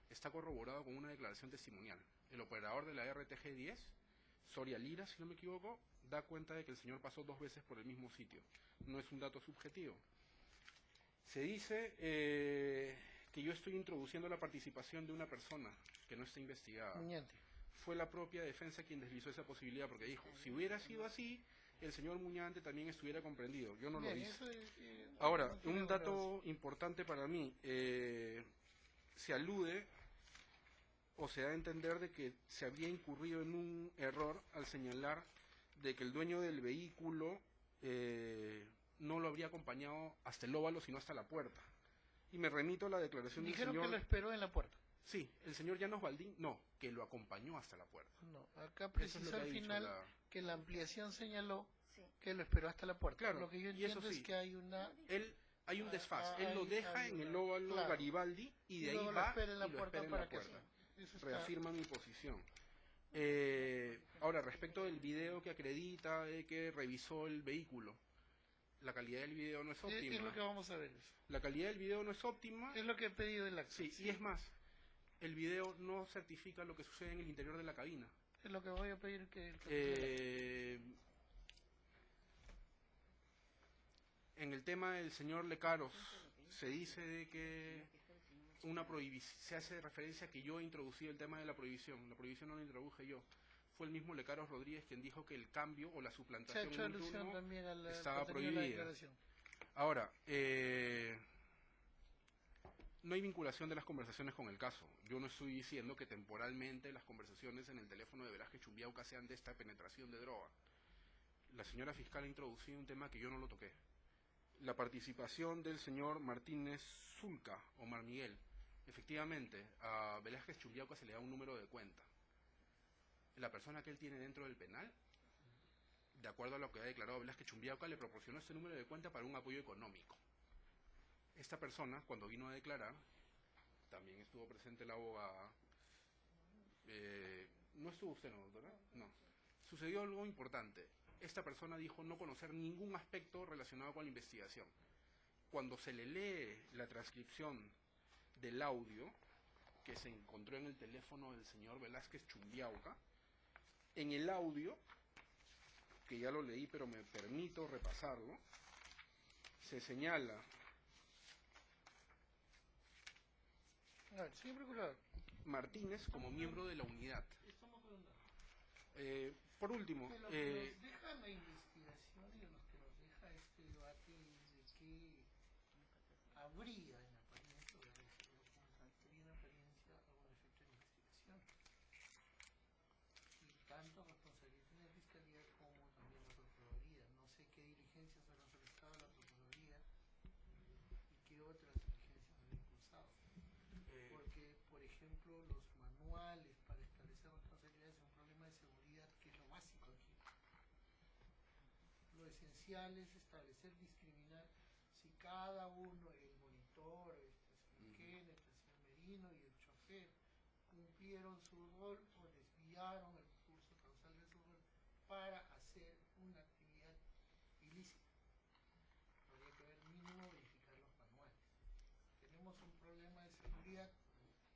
[SPEAKER 4] Está corroborado con una declaración testimonial. El operador de la RTG-10, Soria Lira, si no me equivoco, da cuenta de que el señor pasó 2 veces por el mismo sitio. No es un dato subjetivo. Se dice que yo estoy introduciendo la participación de una persona que no está investigada.
[SPEAKER 1] Muñante.
[SPEAKER 4] Fue la propia defensa quien deslizó esa posibilidad, porque dijo, si hubiera sido así, el señor Muñante también estuviera comprendido. Yo no lo
[SPEAKER 1] Bien,
[SPEAKER 4] hice.
[SPEAKER 1] eso es,
[SPEAKER 4] Ahora,
[SPEAKER 1] no tiene
[SPEAKER 4] un
[SPEAKER 1] relevancia.
[SPEAKER 4] dato importante para mí, se alude o se da a entender de que se había incurrido en un error al señalar de que el dueño del vehículo no lo habría acompañado hasta el óvalo, sino hasta la puerta. Y me remito a la declaración del
[SPEAKER 1] Dijeron
[SPEAKER 4] señor...
[SPEAKER 1] que lo esperó en la puerta.
[SPEAKER 4] Sí, el señor Llanos Baldín, no, que lo acompañó hasta la puerta.
[SPEAKER 1] No, acá
[SPEAKER 4] Eso es lo
[SPEAKER 1] precisa
[SPEAKER 4] que ha
[SPEAKER 1] al
[SPEAKER 4] dicho
[SPEAKER 1] final
[SPEAKER 4] la-
[SPEAKER 1] que la ampliación señaló
[SPEAKER 7] Sí.
[SPEAKER 1] que lo esperó hasta la puerta.
[SPEAKER 4] Claro,
[SPEAKER 1] Lo que yo
[SPEAKER 4] y eso
[SPEAKER 1] entiendo
[SPEAKER 4] sí.
[SPEAKER 1] es que hay una...
[SPEAKER 4] Hay un desfaz, él lo
[SPEAKER 1] hay-
[SPEAKER 4] deja
[SPEAKER 1] hay
[SPEAKER 4] en el
[SPEAKER 1] una-
[SPEAKER 4] óvalo
[SPEAKER 1] claro.
[SPEAKER 4] Garibaldi y de ahí
[SPEAKER 1] luego lo
[SPEAKER 4] va
[SPEAKER 1] espera en la
[SPEAKER 4] y lo
[SPEAKER 1] puerta
[SPEAKER 4] espera en
[SPEAKER 1] para
[SPEAKER 4] la
[SPEAKER 1] que
[SPEAKER 4] puerta.
[SPEAKER 1] sí. Eso está-
[SPEAKER 4] Reafirma mi posición. Ahora, respecto del video que acredita de que revisó el vehículo, la calidad del video no es
[SPEAKER 1] es
[SPEAKER 4] óptima.
[SPEAKER 1] lo que vamos a ver.
[SPEAKER 4] La calidad del video no es óptima.
[SPEAKER 1] Es lo que he pedido el acto.
[SPEAKER 4] Sí, y es más, el video no certifica lo que sucede en el interior de la cabina.
[SPEAKER 1] Es lo que voy a pedir que el
[SPEAKER 4] En el tema del señor Lecaros, se dice de que se hace referencia a que yo he introducido el tema de la prohibición. La prohibición no la introduje yo. Fue el mismo Lecaros Rodríguez quien dijo que el cambio o la
[SPEAKER 1] se ha
[SPEAKER 4] suplantación
[SPEAKER 1] hecho
[SPEAKER 4] en un
[SPEAKER 1] alusión
[SPEAKER 4] turno
[SPEAKER 1] también a la
[SPEAKER 4] estaba
[SPEAKER 1] contenido de la
[SPEAKER 4] prohibida.
[SPEAKER 1] declaración.
[SPEAKER 4] Ahora, no hay vinculación de las conversaciones con el caso. Yo no estoy diciendo que temporalmente las conversaciones en el teléfono de Velázquez Chumbiauca sean de esta penetración de droga. La señora fiscal ha introducido un tema que yo no lo toqué. La participación del señor Martínez Zulca, Omar Miguel. Efectivamente, a Velázquez Chumbiauca se le da un número de cuenta. La persona que él tiene dentro del penal, de acuerdo a lo que ha declarado Velázquez Chumbiauca, le proporcionó este número de cuenta para un apoyo económico. Esta persona, cuando vino a declarar, también estuvo presente la abogada. ¿No estuvo usted, no, doctora? No. Sucedió algo importante. Esta persona dijo no conocer ningún aspecto relacionado con la investigación. Cuando se le lee la transcripción del audio que se encontró en el teléfono del señor Velázquez Chumbiauca, en el audio, que ya lo leí pero me permito repasarlo, se señala...
[SPEAKER 1] A ver, señor procurador.
[SPEAKER 4] Martínez como miembro de la unidad. Por último,
[SPEAKER 1] Que lo que nos deja la investigación y lo que nos deja este debate es de que habría en apariencia, habría en apariencia algún efecto de investigación. Y tanto responsabilidad tiene la Fiscalía como también la Procuraduría. No sé qué diligencias habrá solicitado la Procuraduría y qué otras diligencias habrá impulsado. Porque, por ejemplo, los manuales para establecer responsabilidades es un problema de seguridad que es lo básico aquí. Lo esencial es establecer, discriminar si cada uno, el monitor, el señor Kenneth, el señor Merino y el chofer, cumplieron su rol o desviaron el curso causal de su rol para hacer una actividad ilícita. Habría que ver mínimo verificar los manuales. Tenemos un problema de seguridad,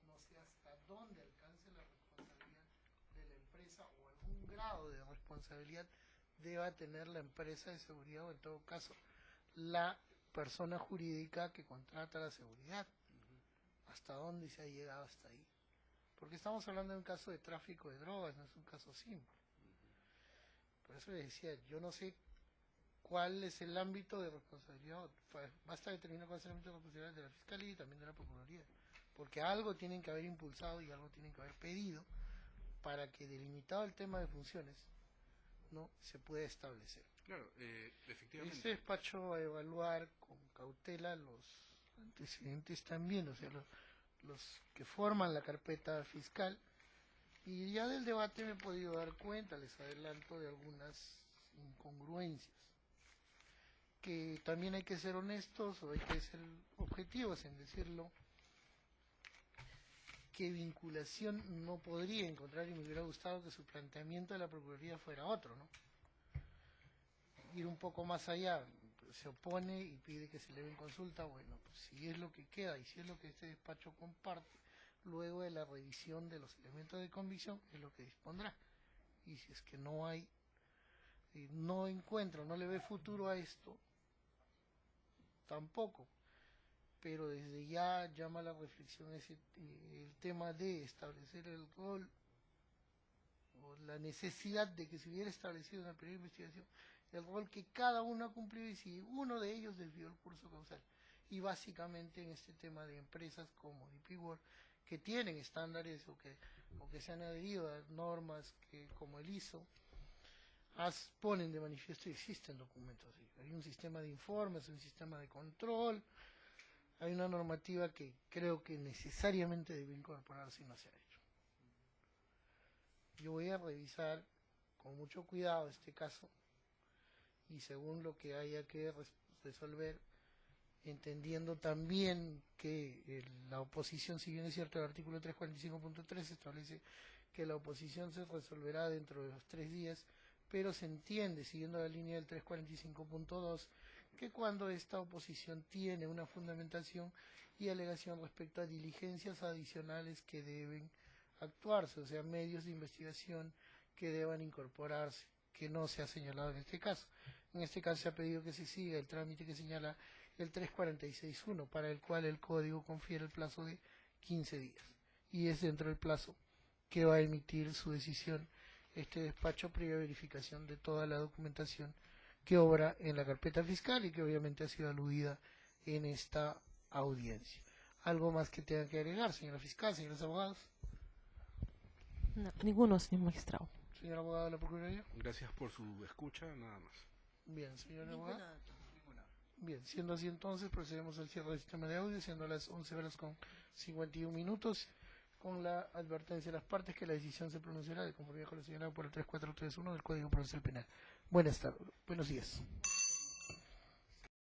[SPEAKER 1] no sé hasta dónde alcance la responsabilidad de la empresa o algún grado de responsabilidad deba tener la empresa de seguridad o en todo caso la persona jurídica que contrata la seguridad. ¿Hasta dónde se ha llegado hasta ahí? Porque estamos hablando de un caso de tráfico de drogas, no es un caso simple. Por eso les decía, yo no sé cuál es el ámbito de responsabilidad, basta determinar cuál es el ámbito de responsabilidad de la Fiscalía y también de la Procuraduría, porque algo tienen que haber impulsado y algo tienen que haber pedido para que delimitado el tema de funciones no se pueda establecer.
[SPEAKER 4] claro, efectivamente.
[SPEAKER 1] Este despacho va a evaluar con cautela los antecedentes también, o sea, los que forman la carpeta fiscal, y ya del debate me he podido dar cuenta, les adelanto, de algunas incongruencias que también hay que ser honestos o hay que ser objetivos en decirlo, qué vinculación no podría encontrar, y me hubiera gustado que su planteamiento de la Procuraduría fuera otro, ¿no? Ir un poco más allá, se opone y pide que se le den consulta. Bueno, pues si es lo que queda y si es lo que este despacho comparte, luego de la revisión de los elementos de convicción, es lo que dispondrá. Y si es que no hay, no encuentra, no le ve futuro a esto, tampoco. Pero desde ya llama a la reflexión el tema de establecer el rol o la necesidad de que se hubiera establecido en la primera investigación el rol que cada uno ha cumplido y si uno de ellos desvió el curso causal. Y básicamente en este tema de empresas como DP World, que tienen estándares o que se han adherido a normas que como el ISO, ponen de manifiesto y existen documentos así. Hay un sistema de informes, un sistema de control, hay una normativa que creo que necesariamente debe incorporarse y no se ha hecho. Yo voy a revisar con mucho cuidado este caso y según lo que haya que resolver, entendiendo también que la oposición, si bien es cierto el artículo 345.3 establece que la oposición se resolverá dentro de los 3 días, pero se entiende, siguiendo la línea del 345.2, que cuando esta oposición tiene una fundamentación y alegación respecto a diligencias adicionales que deben actuarse, o sea, medios de investigación que deban incorporarse, que no se ha señalado en este caso. En este caso se ha pedido que se siga el trámite que señala el 346.1, para el cual el Código confiere el plazo de 15 días. Y es dentro del plazo que va a emitir su decisión este despacho previa verificación de toda la documentación que obra en la carpeta fiscal y que obviamente ha sido aludida en esta audiencia. ¿Algo más que tengan que agregar, señora fiscal, señores abogados?
[SPEAKER 2] No, ninguno, señor magistrado.
[SPEAKER 1] Señor abogado de la Procuraduría.
[SPEAKER 4] Gracias por su escucha, nada más.
[SPEAKER 1] Bien, señor abogado. Bien, siendo así entonces, procedemos al cierre del sistema de audio, siendo las 11:51, con la advertencia de las partes que la decisión se pronunciará de conformidad con lo señalado por el 3431 del Código Procesal Penal. Buenas tardes, buenos días.